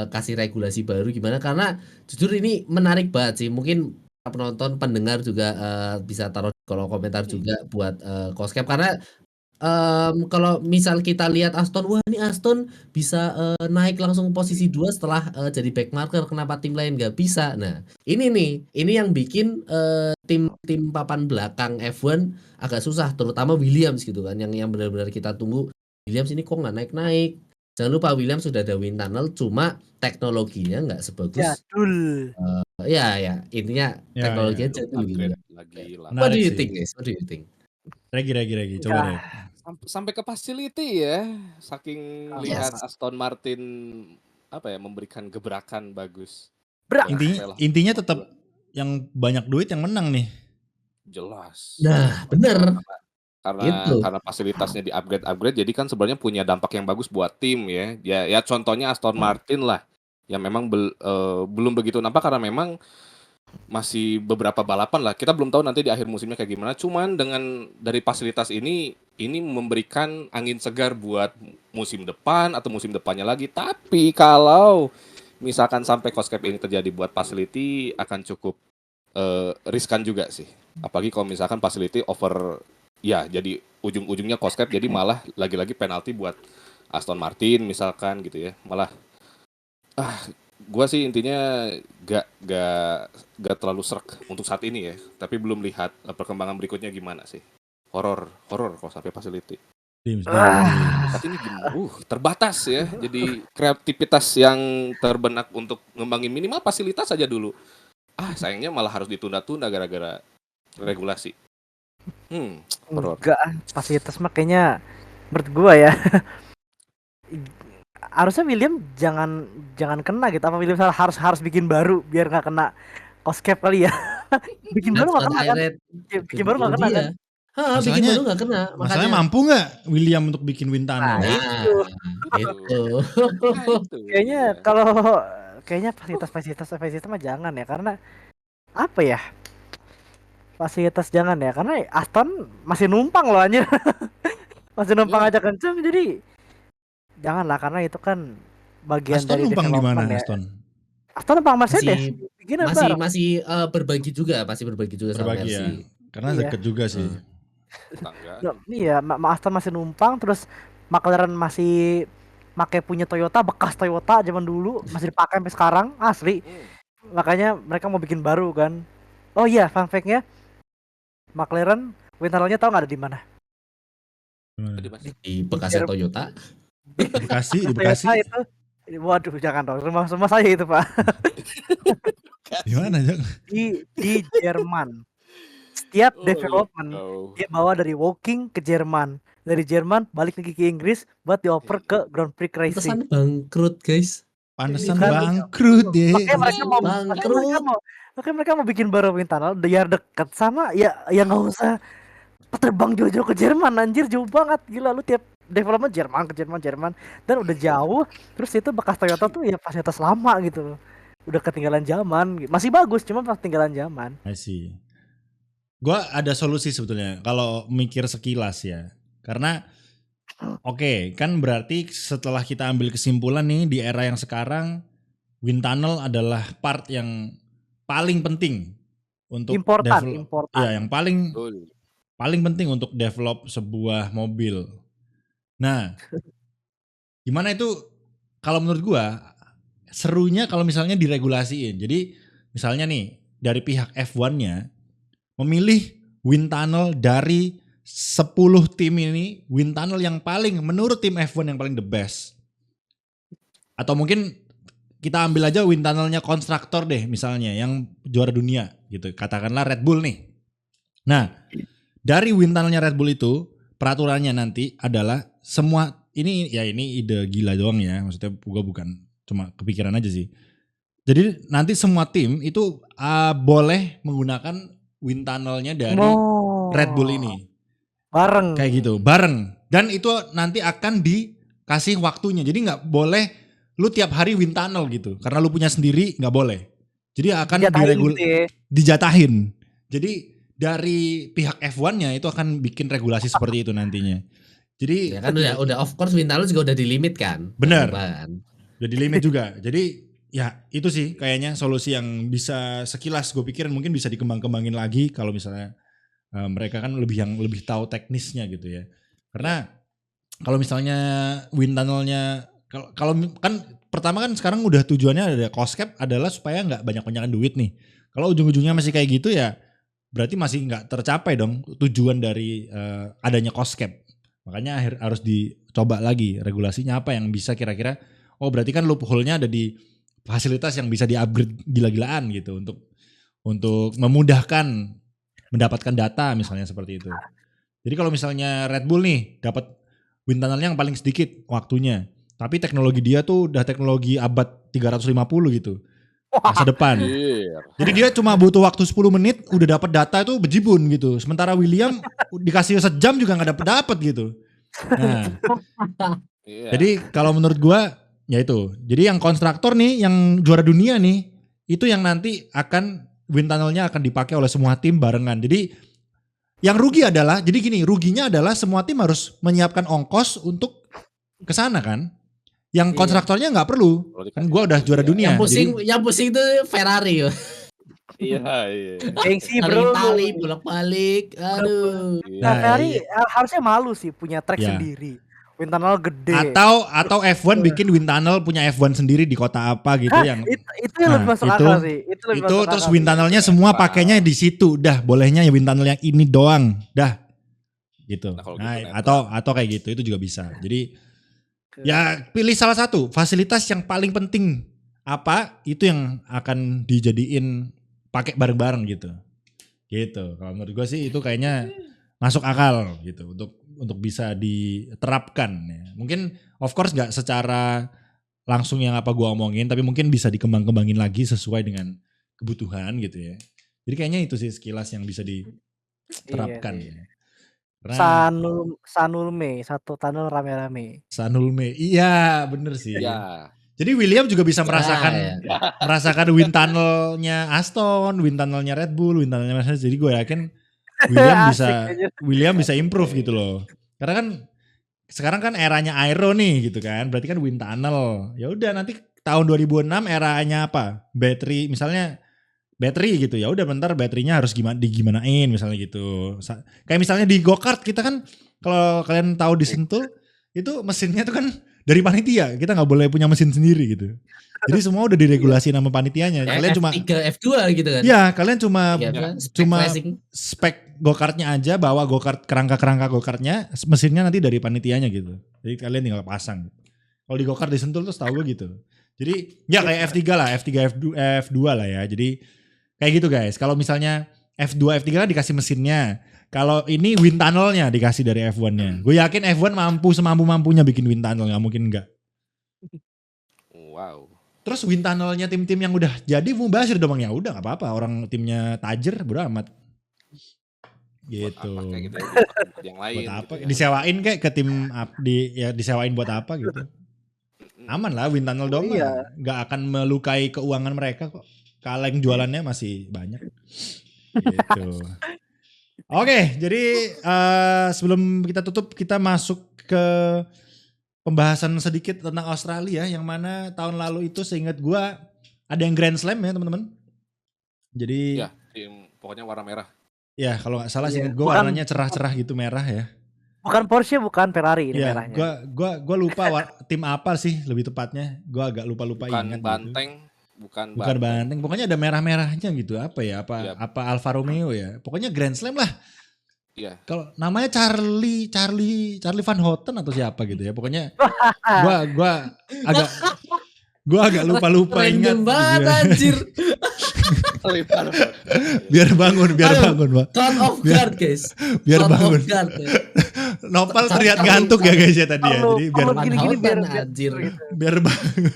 kasih regulasi baru gimana? Karena jujur ini menarik banget sih. Mungkin penonton, pendengar juga bisa taruh di kolom komentar juga buat cost cap, karena kalau misal kita lihat Aston, wah ini Aston bisa naik langsung posisi 2 setelah jadi back marker, kenapa tim lain nggak bisa? Nah, ini yang bikin tim papan belakang F1 agak susah, terutama Williams gitu kan, yang benar-benar kita tunggu. Williams ini kok nggak naik. Jangan lupa Williams sudah ada wind tunnel, cuma teknologinya nggak sebagus. Ya intinya teknologinya jadul gitu. What do you think guys? What do you think? Regi, coba Reg. Sampai ke facility ya, saking lihat Aston Martin memberikan gebrakan bagus. Intinya tetap yang banyak duit yang menang nih. Jelas. Nah, bener. Karena fasilitasnya di upgrade, jadi kan sebenarnya punya dampak yang bagus buat tim ya. Ya contohnya Aston Martin lah, yang memang belum begitu nampak karena memang masih beberapa balapan lah. Kita belum tahu nanti di akhir musimnya kayak gimana. Cuman dari fasilitas ini memberikan angin segar buat musim depan atau musim depannya lagi. Tapi kalau misalkan sampai cost cap ini terjadi buat facility, akan cukup riskan juga sih. Apalagi kalau misalkan facility over, ya jadi ujung-ujungnya cost cap, jadi malah lagi-lagi penalti buat Aston Martin misalkan gitu ya. Malah gue sih intinya gak terlalu serak untuk saat ini ya, tapi belum lihat perkembangan berikutnya gimana sih. Horor kalau sampai facility. Saat ini terbatas ya, jadi kreativitas yang terbenak untuk ngembangin minimal fasilitas saja dulu. Sayangnya malah harus ditunda-tunda gara-gara regulasi. Horor. Enggak, fasilitas mah kayaknya menurut gua ya. Harusnya William jangan kena gitu. Apa William harus bikin baru biar nggak kena cost cap kali ya? Bikin baru That's nggak what kena I kan? read. Bikin baru nggak kena Iya. kan? Bikin Masalahnya- baru nggak kena. Masalahnya Makanya. mampu nggak William untuk bikin wind tunnel? Nah, Itu. Itu kayaknya dia. kalau kayaknya fasilitas mah jangan ya, karena apa ya? Fasilitas jangan ya, karena Aston masih numpang loh anjir. Masih numpang Ya. aja kenceng, jadi janganlah, karena itu kan bagian Aston dari numpang di mana development ya. Aston? Aston numpang Mercedes, bikinnya bareng. masih berbagi juga sama Berbagi ya. Mercy. Karena Iya. deket juga sih. Tetangga. Iya, Aston masih numpang, terus McLaren masih pakai punya Toyota, bekas Toyota zaman dulu, masih dipakai sampai sekarang, asli. Makanya mereka mau bikin baru kan. Oh iya, fun fact-nya, McLaren wind tunnel-nya tahu nggak ada di mana? Jadi, Mas. Di bekasnya Toyota. Di Bekasi, di Toyota Bekasi. itu, waduh jangan dong, rumah saya itu Pak. Di mana, Jang? Di Jerman. Setiap Oh, development no. dia bawa dari Woking ke Jerman, dari Jerman balik lagi ke Inggris buat dioper ke Grand Prix Racing. Pantesan bangkrut, guys. Panesan Kan- bangkrut deh. Makanya mereka mau bikin baru wind tunnel biar deket sama ya nggak usah terbang jauh-jauh ke Jerman, anjir jauh banget, gila lu tiap development Jerman dan udah jauh, terus itu bekas Toyota tuh ya fasilitas lama gitu loh, udah ketinggalan zaman, masih bagus cuma pas ketinggalan zaman. I see. Gua ada solusi sebetulnya kalau mikir sekilas ya. Karena oke, kan berarti setelah kita ambil kesimpulan nih di era yang sekarang wind tunnel adalah part yang paling penting untuk Important. Ya, yang paling Betul. penting untuk develop sebuah mobil. Nah, gimana itu kalau menurut gua serunya kalau misalnya diregulasiin. Jadi misalnya nih dari pihak F1-nya memilih wind tunnel dari 10 tim ini, wind tunnel yang paling menurut tim F1 yang paling the best. Atau mungkin kita ambil aja wind tunnelnya konstruktor deh misalnya yang juara dunia gitu. Katakanlah Red Bull nih. Nah, dari wind tunnelnya Red Bull itu peraturannya nanti adalah semua ini ide gila doang ya. Maksudnya gua bukan cuma kepikiran aja sih. Jadi nanti semua tim itu boleh menggunakan wind tunnelnya dari Red Bull ini. Bareng. Kayak gitu, bareng. Dan itu nanti akan dikasih waktunya. Jadi nggak boleh lu tiap hari wind tunnel gitu. Karena lu punya sendiri nggak boleh. Jadi akan dijatahin. Jadi dari pihak F1-nya itu akan bikin regulasi seperti itu nantinya. Jadi Ya kan udah of course wind tunnel juga udah di limit kan. Bener. Kan? Udah di limit juga. Jadi ya itu sih kayaknya solusi yang bisa sekilas gue pikirin mungkin bisa dikembang-kembangin lagi kalau misalnya mereka kan lebih tahu teknisnya gitu ya. Karena kalau misalnya wind tunnelnya kalau kan pertama kan sekarang udah tujuannya ada cost cap adalah supaya nggak banyak-banyakan duit nih. Kalau ujung-ujungnya masih kayak gitu ya berarti masih nggak tercapai dong tujuan dari adanya cost cap. Makanya harus dicoba lagi regulasinya apa yang bisa kira-kira. Oh berarti kan loophole-nya ada di fasilitas yang bisa di-upgrade gila-gilaan gitu untuk memudahkan mendapatkan data misalnya seperti itu. Jadi kalau misalnya Red Bull nih dapat wind tunnelnya yang paling sedikit waktunya, tapi teknologi dia tuh udah teknologi abad 350 gitu. Masa depan. Jadi dia cuma butuh waktu 10 menit udah dapat data itu bejibun gitu. Sementara William dikasih sejam juga nggak dapat gitu. Nah. Jadi kalau menurut gua ya itu. Jadi yang konstruktor nih yang juara dunia nih itu yang nanti akan wind tunnelnya akan dipakai oleh semua tim barengan. Jadi yang rugi adalah jadi gini, ruginya adalah semua tim harus menyiapkan ongkos untuk ke sana kan. Yang konstruktornya nggak perlu. Kan gua udah juara dunia. Yang pusing itu Ferrari. Iya. Gengsi bro. Bolak-balik. Aduh. Nah, Ferrari harusnya malu sih punya track sendiri. Wind tunnel gede. Atau F1 bikin wind tunnel punya F1 sendiri di kota apa gitu yang itu yang lebih masuk akal sih. Itu terus wind tunnelnya semua pakainya di situ. Dah, bolehnya ya wind tunnel yang ini doang. Dah. Gitu. Nah, atau kayak gitu itu juga bisa. Jadi ya pilih salah satu fasilitas yang paling penting apa itu yang akan dijadiin pakai bareng-bareng gitu. Gitu. Kalau menurut gue sih itu kayaknya masuk akal gitu untuk bisa diterapkan ya. Mungkin of course nggak secara langsung yang apa gua omongin, tapi mungkin bisa dikembang-kembangin lagi sesuai dengan kebutuhan gitu ya. Jadi kayaknya itu sih sekilas yang bisa diterapkan Iya sih. ya. Karena Sanulme, satu tunnel rame-rame. Sanulme, iya bener sih. Ya. Jadi William juga bisa Ya, merasakan wind tunnelnya Aston, wind tunnelnya Red Bull, wind tunnelnya Mercedes. Jadi gue yakin William bisa improve gitu loh. Karena kan sekarang kan eranya aero nih gitu kan. Berarti kan wind tunnel. Ya udah nanti tahun 2006 eranya apa? Battery misalnya battery gitu. Ya udah bentar baterainya harus digimanain misalnya gitu. Kayak misalnya di go-kart kita kan kalau kalian tahu di Sentul itu mesinnya tuh kan dari panitia, kita nggak boleh punya mesin sendiri gitu. Jadi semua udah diregulasi nama panitianya. Kalian cuma F3, F2 gitu kan. Iya, kalian cuma racing. spek go-kartnya aja, bawa go-kart kerangka go-kartnya, mesinnya nanti dari panitianya gitu. Jadi kalian tinggal pasang. Kalau di go-kart di Sentul tuh setahu gue gitu. Jadi ya kayak F3 lah, F3 F2 lah ya. Jadi kayak gitu guys. Kalau misalnya F2 F3 kan dikasih mesinnya. Kalau ini wind tunnelnya dikasih dari F1-nya. Gue yakin F1 mampu semampu-mampunya bikin wind tunnel, nggak mungkin enggak. Wow. Terus wind tunnelnya tim-tim yang udah jadi mubazir dong, ya udah nggak apa-apa. Orang timnya tajir bodo amat. Gitu. Buat apa kayak gitu ya, buat yang lain. Buat apa? Gitu ya. Disewain kayak ke tim disewain buat apa gitu. Aman lah wind tunnel dong, Iya. nggak akan melukai keuangan mereka kok. Kaleng jualannya masih banyak. Gitu. Oke, jadi sebelum kita tutup kita masuk ke pembahasan sedikit tentang Australia yang mana tahun lalu itu seingat gua ada yang Grand Slam ya teman-teman. Jadi Ya, tim pokoknya warna merah. ya kalau nggak salah Iya. seingat gua warnanya cerah-cerah gitu merah ya. Bukan Porsche, bukan Ferrari ini Ya, merahnya. gua lupa tim apa sih lebih tepatnya. Gua agak lupa Bukan ingat Banteng, gitu. bukan Bukan Banteng, pokoknya ada merah-merahnya gitu. Apa ya? Iya. Apa Alfa Romeo ya? Pokoknya Grand Slam lah. Iya. Kalau namanya Charlie Van Houten atau siapa gitu ya. Pokoknya gua agak lupa ingat. Random banget gitu ya. anjir. biar bangun, Pak. Caught off guard guys. Biar Caught bangun. off guard, ya. Nopal terlihat ngantuk ya guys ya tadi ya. Jadi biar Van gini-gini biar Houten, anjir. biar bangun.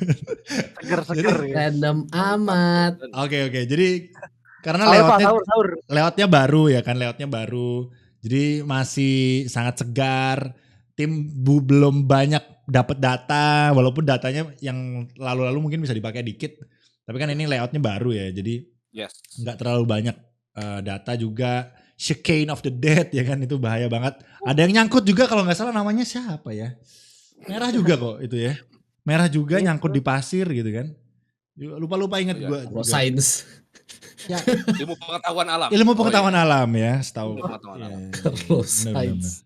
seger ya. Random amat. Oke. Jadi karena Sahur. layoutnya baru ya kan, layoutnya baru. Jadi masih sangat segar. Tim belum banyak dapat data, walaupun datanya yang lalu-lalu mungkin bisa dipakai dikit. Tapi kan ini layoutnya baru ya, jadi nggak terlalu banyak data juga. Chicane of the Dead ya kan, itu bahaya banget. Ada yang nyangkut juga kalau nggak salah namanya siapa ya? Merah juga kok itu ya. Merah juga nyangkut di pasir gitu kan. Lupa ingat gue. Sains. Ya. Ilmu pengetahuan alam. Ilmu pengetahuan alam ya, setahu. Ilmu pengetahuan alam. Sains.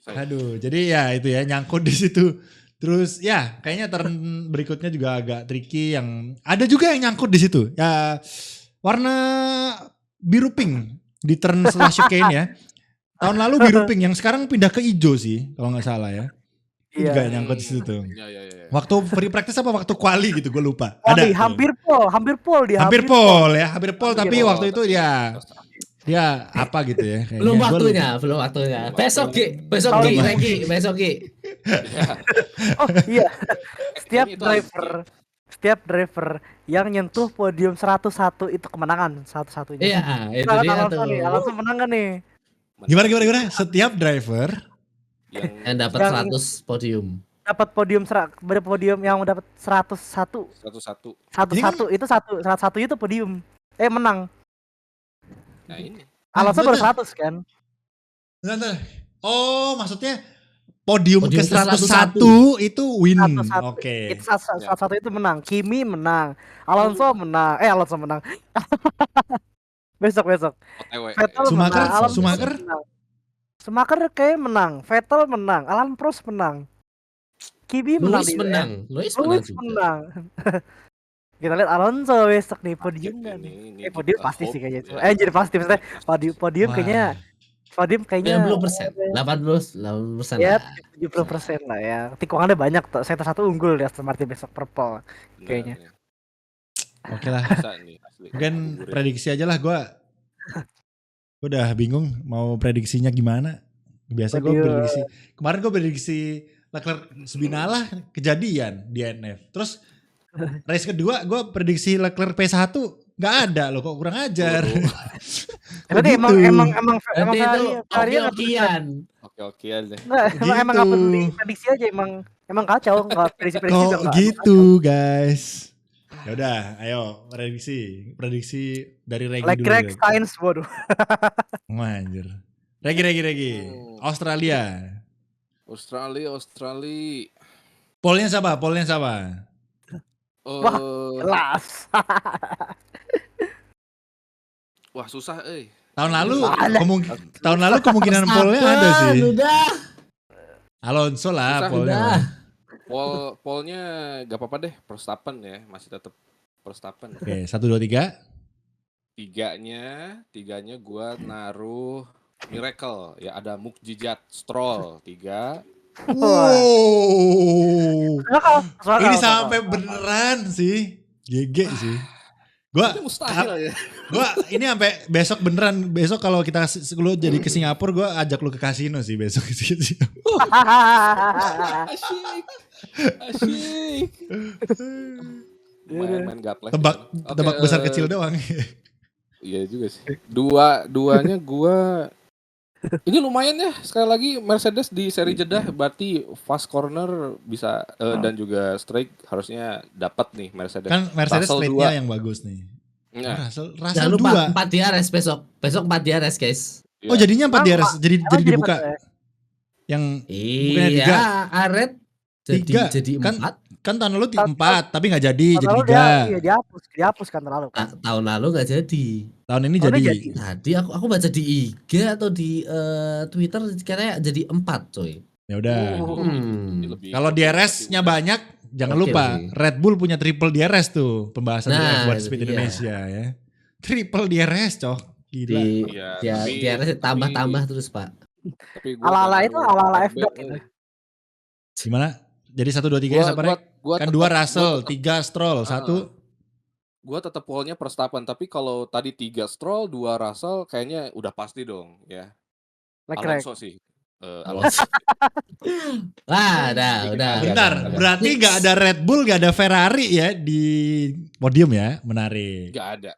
Aduh, jadi ya itu ya nyangkut di situ. Terus ya kayaknya turn berikutnya juga agak tricky yang ada juga yang nyangkut di situ. Ya warna biru pink di turn setelah chicane ya. Tahun lalu biru pink yang sekarang pindah ke hijau sih kalau nggak salah ya. Iya. Juga nyangkut di situ. Iya. Waktu free practice apa waktu quali gitu gue lupa. Ada Ada. hampir pole dia. Hampir pole tapi waktu itu dia apa gitu ya. Belum waktunya. Besok Ki. Oh iya. Kayaknya Setiap driver yang nyentuh podium 101 itu kemenangan satu-satunya. Iya, itu dia tuh. Alonso menang kan nih? Gimana? Setiap driver yang dapat 100 podium. Dapat podium yang dapat 101. 101 itu 101 itu podium. Menang. Nah ini. Alonso baru 100 kan? Bentar. Oh, maksudnya podium ke 101 itu win. Oke. Itu 101 itu menang. Kimi menang. Alonso menang. Alonso menang. besok. Vettel menang. Schumacher kayak menang. Vettel menang. Alan Prost menang. Kimi menang. Lewis menang. Kita lihat Alonso besok nih podium kan. Podium pasti sih kayaknya itu. Jadi pasti maksudnya podium kayaknya 90%, 80% ya, lah. 70% lah ya. Tikungannya banyak tuh. Saya satu unggul di Aston Martin besok purple kayaknya. Oke lah. Mungkin prediksi aja lah gue. Gue udah bingung mau prediksinya gimana. Biasa gue Aduh. prediksi. Kemarin gue prediksi Leclerc Subinalah kejadian di NF. Terus race kedua gue prediksi Leclerc P1 nggak ada loh, kok kurang ajar. Berarti gitu? emang Berarti itu Ferrari nggak peduli. oke-okean. Oke-okean deh. Nggak, emang nggak Gitu. peduli prediksi aja, emang kacau, nggak prediksi juga Kok nggak gitu guys? Ya udah, ayo prediksi dari Regi Like dulu. Greg ya. Steins, waduh. Wah, anjir. Regi. Australia. Australia. Polnya siapa? Wah, jelas. Wah susah, Tahun lalu Ada. kemungkinan polnya ada sih. Udah. Alonso lah Susah, polnya. udah. Polnya gak apa-apa deh, Verstappen ya, masih tetap Verstappen. Oke, 1, 2, 3. Tiganya gua naruh Miracle, ya ada Mukjizat Stroll 3. Wow. Soalnya Ini kalau- sampai beneran sih. GG sih. Gua Itu mustahil ya. Gua ini sampai besok kalau kita lu jadi ke Singapura, gua ajak lu ke kasino sih besok. Asyik. Main gaplek. Tebak Oke, besar kecil doang. Iya juga sih. Duanya gua ini lumayan ya, sekali lagi Mercedes di seri Jeddah berarti fast corner bisa dan juga straight harusnya dapat nih Mercedes. Kan Mercedes Russell rate-nya 2. yang bagus nih. Nah, Jangan Russell lupa 2. 4 DRS besok. Besok 4 DRS guys. Oh jadinya 4 DRS. Jadi Emang dibuka. empat, ya? Yang bukannya Iya, 3. Aret Tiga. jadi Kan- 4. Kan tahun lalu 4 tapi nggak jadi Tahun jadi lalu 3. dihapus kan tahun lalu kan. Tahun lalu nggak jadi. Tahun ini Tahun ini jadi. jadi. Tadi aku baca di IG atau di Twitter katanya jadi 4 coy. Ya udah. Hmm. Kalau DRS-nya banyak, jangan Oke, lupa oke. Red Bull punya triple DRS tuh pembahasan di Nah, F1 itu Speed dia. Indonesia ya. Triple DRS cok. Gila. Di Iya, ya, tapi- DRS tambah-tambah terus Pak. tapi gua Ala-ala naruh itu ala-ala Red F-Dog Bull, gitu. Gimana? Jadi 1, 2, 3 siapa Rek? Kan 2 Russell, 3 Stroll, 1. Gue tetap polnya Verstappen, tapi kalau tadi 3 Stroll, 2 Russell kayaknya udah pasti dong ya. Leclerc. Alonso sih. Alonso. Wah, Sedikit udah. agak. Bentar, Agak. berarti nggak ada Red Bull, nggak ada Ferrari ya di podium ya, menarik. Gak ada.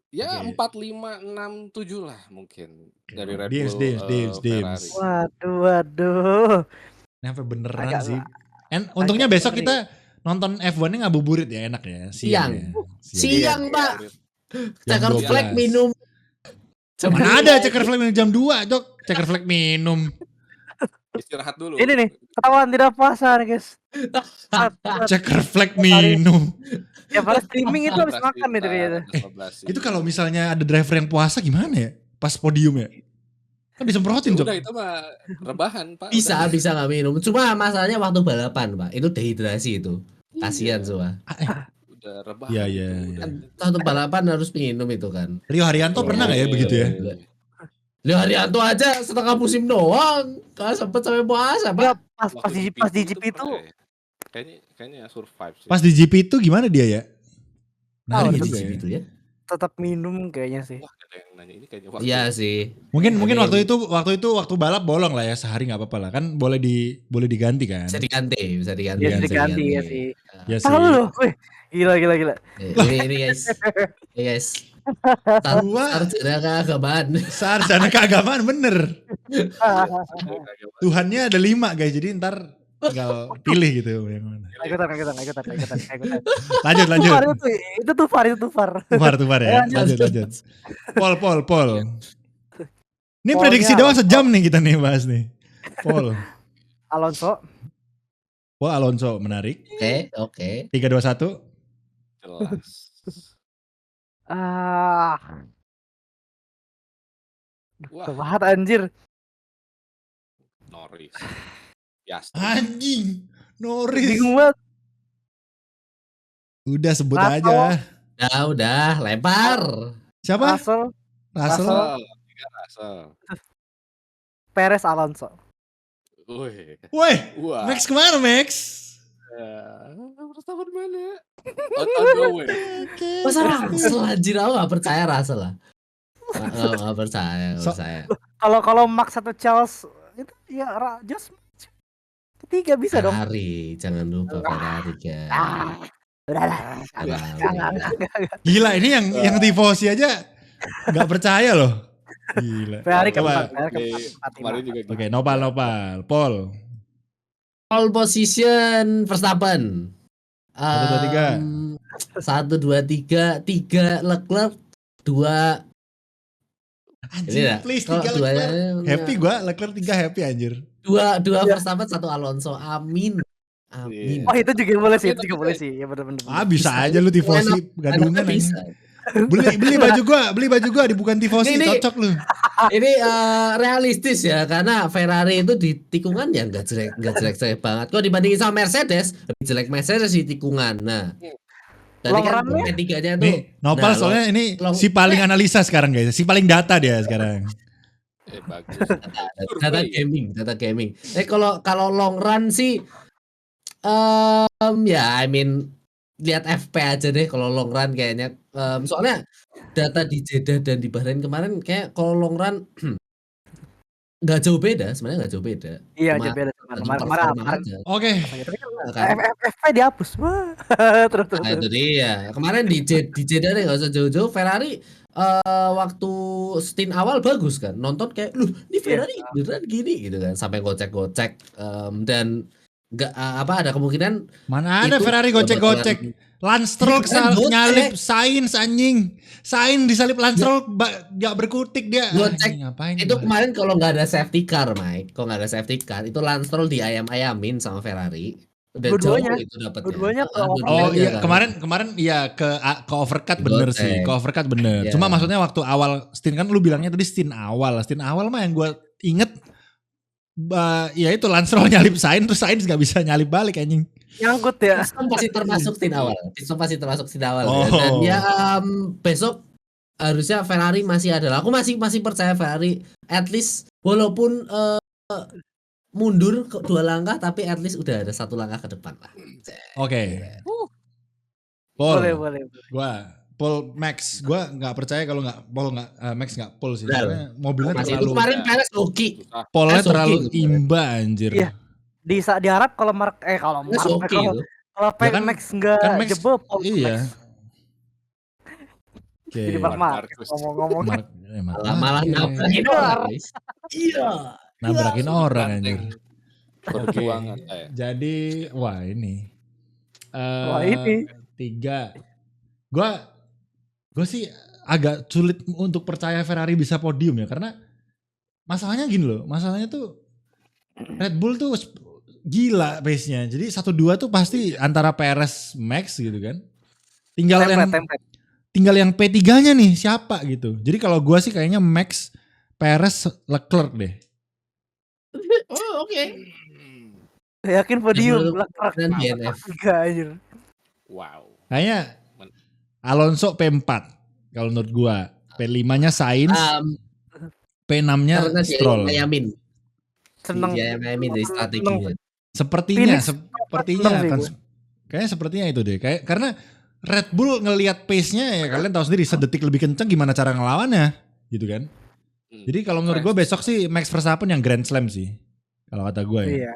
Ya Oke. 4, 5, 6, 7 lah mungkin dari Red Dims, Bull Dims. Ferrari. Waduh. Ini sampai beneran Agak sih. Untungnya agak besok ngeri. kita nonton F1-nya ngabuburit ya, enak ya. Siang. Ya. Siang, Pak. Jam Checker 12. flag minum. Mana ada checker flag minum jam 2, Jok. Checker flag minum. Istirahat dulu. Ini nih, ketahuan tidak puasa nih guys. Checker flag minum. Ya pada streaming itu habis 12 makan itu kayaknya. 12 Itu kalau misalnya ada driver yang puasa gimana ya? Pas podium ya? Kan disemprotin, Jok. udah itu mah rebahan, Pak. Bisa Udah. bisa nggak minum. Cuma masalahnya waktu balapan, Pak. Itu dehidrasi itu. Kasihan Iya, semua. udah rebahan. Iya, itu, iya, udah. Kan waktu balapan harus minum itu kan. Rio Haryanto pernah nggak ya Iya, begitu ya? iya. Leo Haryanto aja setengah musim doang. Gak sempet sampai puasa, Enggak, Pak. pas di GP itu pernah ya? Kayaknya survive sih. Pas di GP itu gimana dia ya? Tahu, Menarik Di juga ya. GP itu ya. tetap minum kayaknya sih. Wah, ada yang nanya ini kayaknya waktu. Iya sih. Mungkin Oke. waktu balap bolong lah ya, sehari nggak apa-apa lah, kan boleh diganti kan? Bisa diganti, bisa diganti. Iya Iya, sih diganti ya sih. Ya sih. Tahu loh, wih. Gila. Ini guys. Ini guys. Gua- Sarjana keagamaan. Sarjana keagamaan bener. Tuhannya ada 5 guys, jadi ntar tinggal pilih gitu yang mana. Ikutan. Lanjut. Itu tufar. Tufar ya. Lanjut. Lanjut. Pol. Ini Polnya prediksi doang Alonso. sejam nih kita nih bahas nih. Pol Alonso menarik. Oke. 3, 2, 1. Jelas. Wah, Banget anjir. Norris. Piastri. Anjing. Norris. Bingung banget. Udah sebut Russell. aja. Udah, lempar. Siapa? Russell, Russell. Russell. Perez, Alonso. Wih. Woi, Wah. Max kemana Max? Verstappen mana? Out of nowhere. Masa Russell anjir, aku gak percaya Russell lah. Nggak percaya, nggak So- percaya. Kalau Max atau Charles itu ya just ketiga bisa dong. Ferrari, jangan lupa Ferrari kan. Udahlah. Ferrari. Gila ini yang tifosi aja nggak percaya loh. Gila. Ferrari Coba. keempat, Ferrari Oke, keempat, kemarin juga gitu. Oke, Nopal, Paul. Pole position Verstappen. 1, 2, 3. 1, 2, 3, 3 Leclerc, 2 Anjir, ya. please Kalau 3 duanya Leclerc. Happy gua, Leclerc 3 happy anjir. 2 Verstappen, 1 Alonso. Amin. Amin. Oh itu juga boleh sih, Tapi- itu juga boleh sih. Ya benar-benar. Ah bisa aja lu tifosi gadungan Enaknya bisa. anjing. Beli baju gua di bukan tifosi, Ini- cocok lu. Ini realistis ya, karena Ferrari itu di tikungan ya nggak jelek banget. Kok dibandingin sama Mercedes, lebih jelek Mercedes di tikungan. Nah, jadi Long kan run-nya? ketiganya tuh. Nih, Nopal nah, soalnya ini long- si paling analisa sekarang guys, si paling data dia sekarang. Bagus. data gaming. Kalau long run sih, ya I mean lihat FP aja deh kalau long run kayaknya. Soalnya data di Jeddah dan di Bahrain kemarin kayak kalau long run nggak jauh beda, sebenarnya nggak jauh beda. Iya, Cuma aja beda performa kemarin. aja. Oke, Kan? FP dihapus. Wah. Terus. Nah, itu dia. Kemarin di Jeddah deh nggak usah jauh-jauh. Ferrari waktu stint awal bagus kan. Nonton kayak, loh, ini Ferrari beneran gini gitu kan. Sampai gocek-gocek dan nggak ada kemungkinan mana ada itu Ferrari gocek-gocek. Lance Stroll Kan gocek. nyalip Sainz anjing. Sainz disalip Lance Stroll gak berkutik dia. Gocek. Anjing, ngapain? itu kemarin kalau nggak ada safety car, Mike. Kalau nggak ada safety car, itu Lance Stroll diayam-ayamin sama Ferrari. Udah Dua-duanya. jauh itu dapatnya. Dua-duanya ke Oh dua-duanya iya kan. kemarin iya ke overcut bener Digocek. sih, ke overcut bener. Iya. Cuma maksudnya waktu awal stint kan lu bilangnya tadi stint awal mah yang gue inget ya itu Lance Stroll nyalip Sainz terus Sainz gak bisa nyalip balik anjing. Nyangkut ya. Piston pasti termasuk stint awal. Piston pasti termasuk stint awal. Oh. Ya. Dan ya besok harusnya Ferrari masih ada. Aku masih percaya Ferrari at least walaupun mundur 2 langkah tapi at least udah ada 1 langkah ke depan lah. Oke. Paul, Boleh. Paul Max, gue nggak percaya kalau Max nggak Paul sih. Benar. Soalnya mobilnya Masih itu terlalu, kemarin Perez hoki. Paulnya Oke terlalu gitu. imba anjir. Iya. Diharap kalau Perez hoki itu. kalau Ya kan- Max enggak kan Max- jebol Paul Iya. Max. Oke. Jadi Mark Marcus. ngomong-ngomong. Malah Oke. nabrakin orang. guys. Iya. Nabrakin orang anjir. Perjuangan. Jadi wah ini. Wah, ini. 3. Gue sih agak sulit untuk percaya Ferrari bisa podium ya karena masalahnya gini loh, masalahnya tuh Red Bull tuh gila pace-nya. Jadi 1-2 tuh pasti antara Perez Max gitu kan. Tinggal yang P3-nya nih siapa gitu. Jadi kalau gue sih kayaknya Max, Perez, Leclerc deh. Oh, oke. Yakin podium Sebelum Leclerc dan DNF. 3 anjir. Wow. Kayaknya Alonso P4 kalau menurut gue. P5-nya Sainz, P6-nya Karena dia Stroll. ayamin. Seneng. Dia ayamin dari strateginya. Sepertinya seneng sih akan gue. kayaknya sepertinya itu deh. Kayak karena Red Bull ngelihat pace-nya ya kalian tahu sendiri sedetik lebih kenceng gimana cara ngelawannya gitu kan. Jadi kalau menurut gue besok sih Max Verstappen yang Grand Slam sih. Kalau kata gue ya. Iya.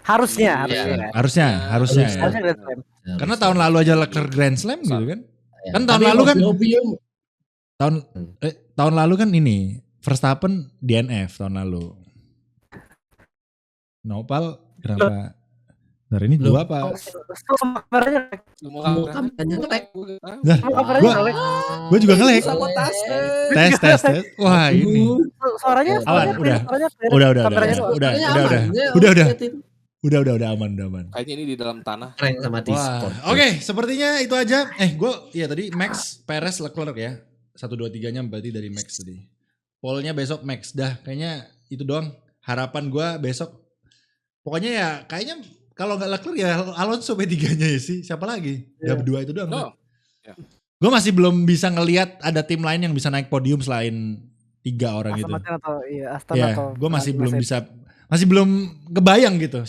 Harusnya Iya. Harusnya ya. Harusnya Grand Slam. Karena tahun lalu aja Leclerc Grand Slam gitu kan. Kan tahun Tapi lalu kan mobil tahun lalu kan ini Verstappen DNF tahun lalu. Nopal kenapa? Bentar ini gua apa? Kameranya semua kameranya nge-lag. Nah, gua juga nge-lag. Sabotase. Tes. Wah ini. suaranya Awan, clear, udah. suaranya clear. Udah. Kameranya Udah. Udah aman udah. Kayaknya ini di dalam tanah. Prank sama Wah, Discord. oke, sepertinya itu aja. Gue tadi Max, Perez, Leclerc ya. 1, 2, 3-nya berarti dari Max tadi. Polnya besok Max. Dah, kayaknya itu doang. Harapan gue besok. Pokoknya ya, kayaknya kalau nggak Leclerc ya Alonso P3-nya ya sih. Siapa lagi? Ya berdua itu doang. No. Gue masih belum bisa ngelihat ada tim lain yang bisa naik podium selain 3 orang itu. Aston Ya, atau gue masih belum bisa, masih belum kebayang gitu.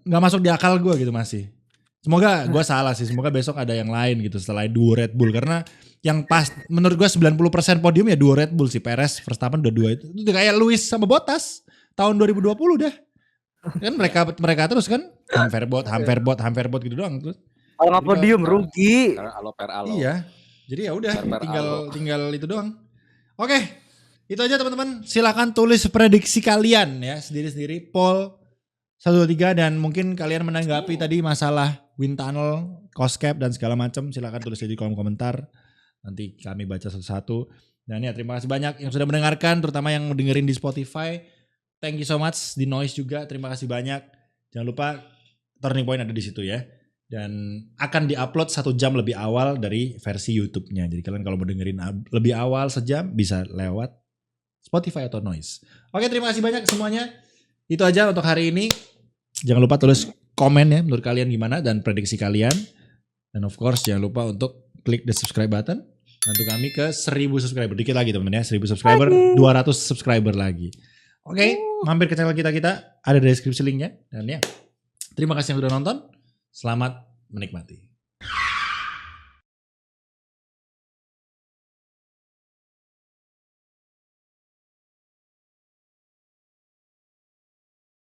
Nggak masuk di akal gue gitu masih. Semoga gue salah sih, semoga besok ada yang lain gitu setelah duo Red Bull. Karena yang pas menurut gue 90% podium ya duo Red Bull sih. Perez, Verstappen udah dua itu. Itu kayak Lewis sama Bottas tahun 2020 dah. Kan mereka terus kan Hamverbot gitu doang terus. Kalau nggak podium rugi. Karena alo per alo. Iya. Jadi ya udah Per tinggal itu doang. Oke. Itu aja teman-teman. Silakan tulis prediksi kalian ya sendiri-sendiri poll 1 2 3 dan mungkin kalian menanggapi tadi masalah wind tunnel, cost cap dan segala macam. Silakan tulis di kolom komentar. Nanti kami baca satu-satu. Dan ya terima kasih banyak yang sudah mendengarkan, terutama yang mendengarin di Spotify. Thank you so much di Noise juga. Terima kasih banyak. Jangan lupa Turning Point ada di situ ya. Dan akan diupload 1 jam lebih awal dari versi YouTube-nya. Jadi kalian kalau mau dengerin lebih awal sejam bisa lewat Spotify atau Noise. Oke, terima kasih banyak semuanya. Itu aja untuk hari ini. Jangan lupa tulis komen ya menurut kalian gimana dan prediksi kalian. Dan of course jangan lupa untuk klik the subscribe button. Bantu kami ke 1000 subscriber. Dikit lagi teman-teman ya. 1000 subscriber, 200 subscriber lagi. Oke, mampir ke channel kita. Ada di deskripsi linknya. Dan ya, terima kasih yang sudah nonton. Selamat menikmati.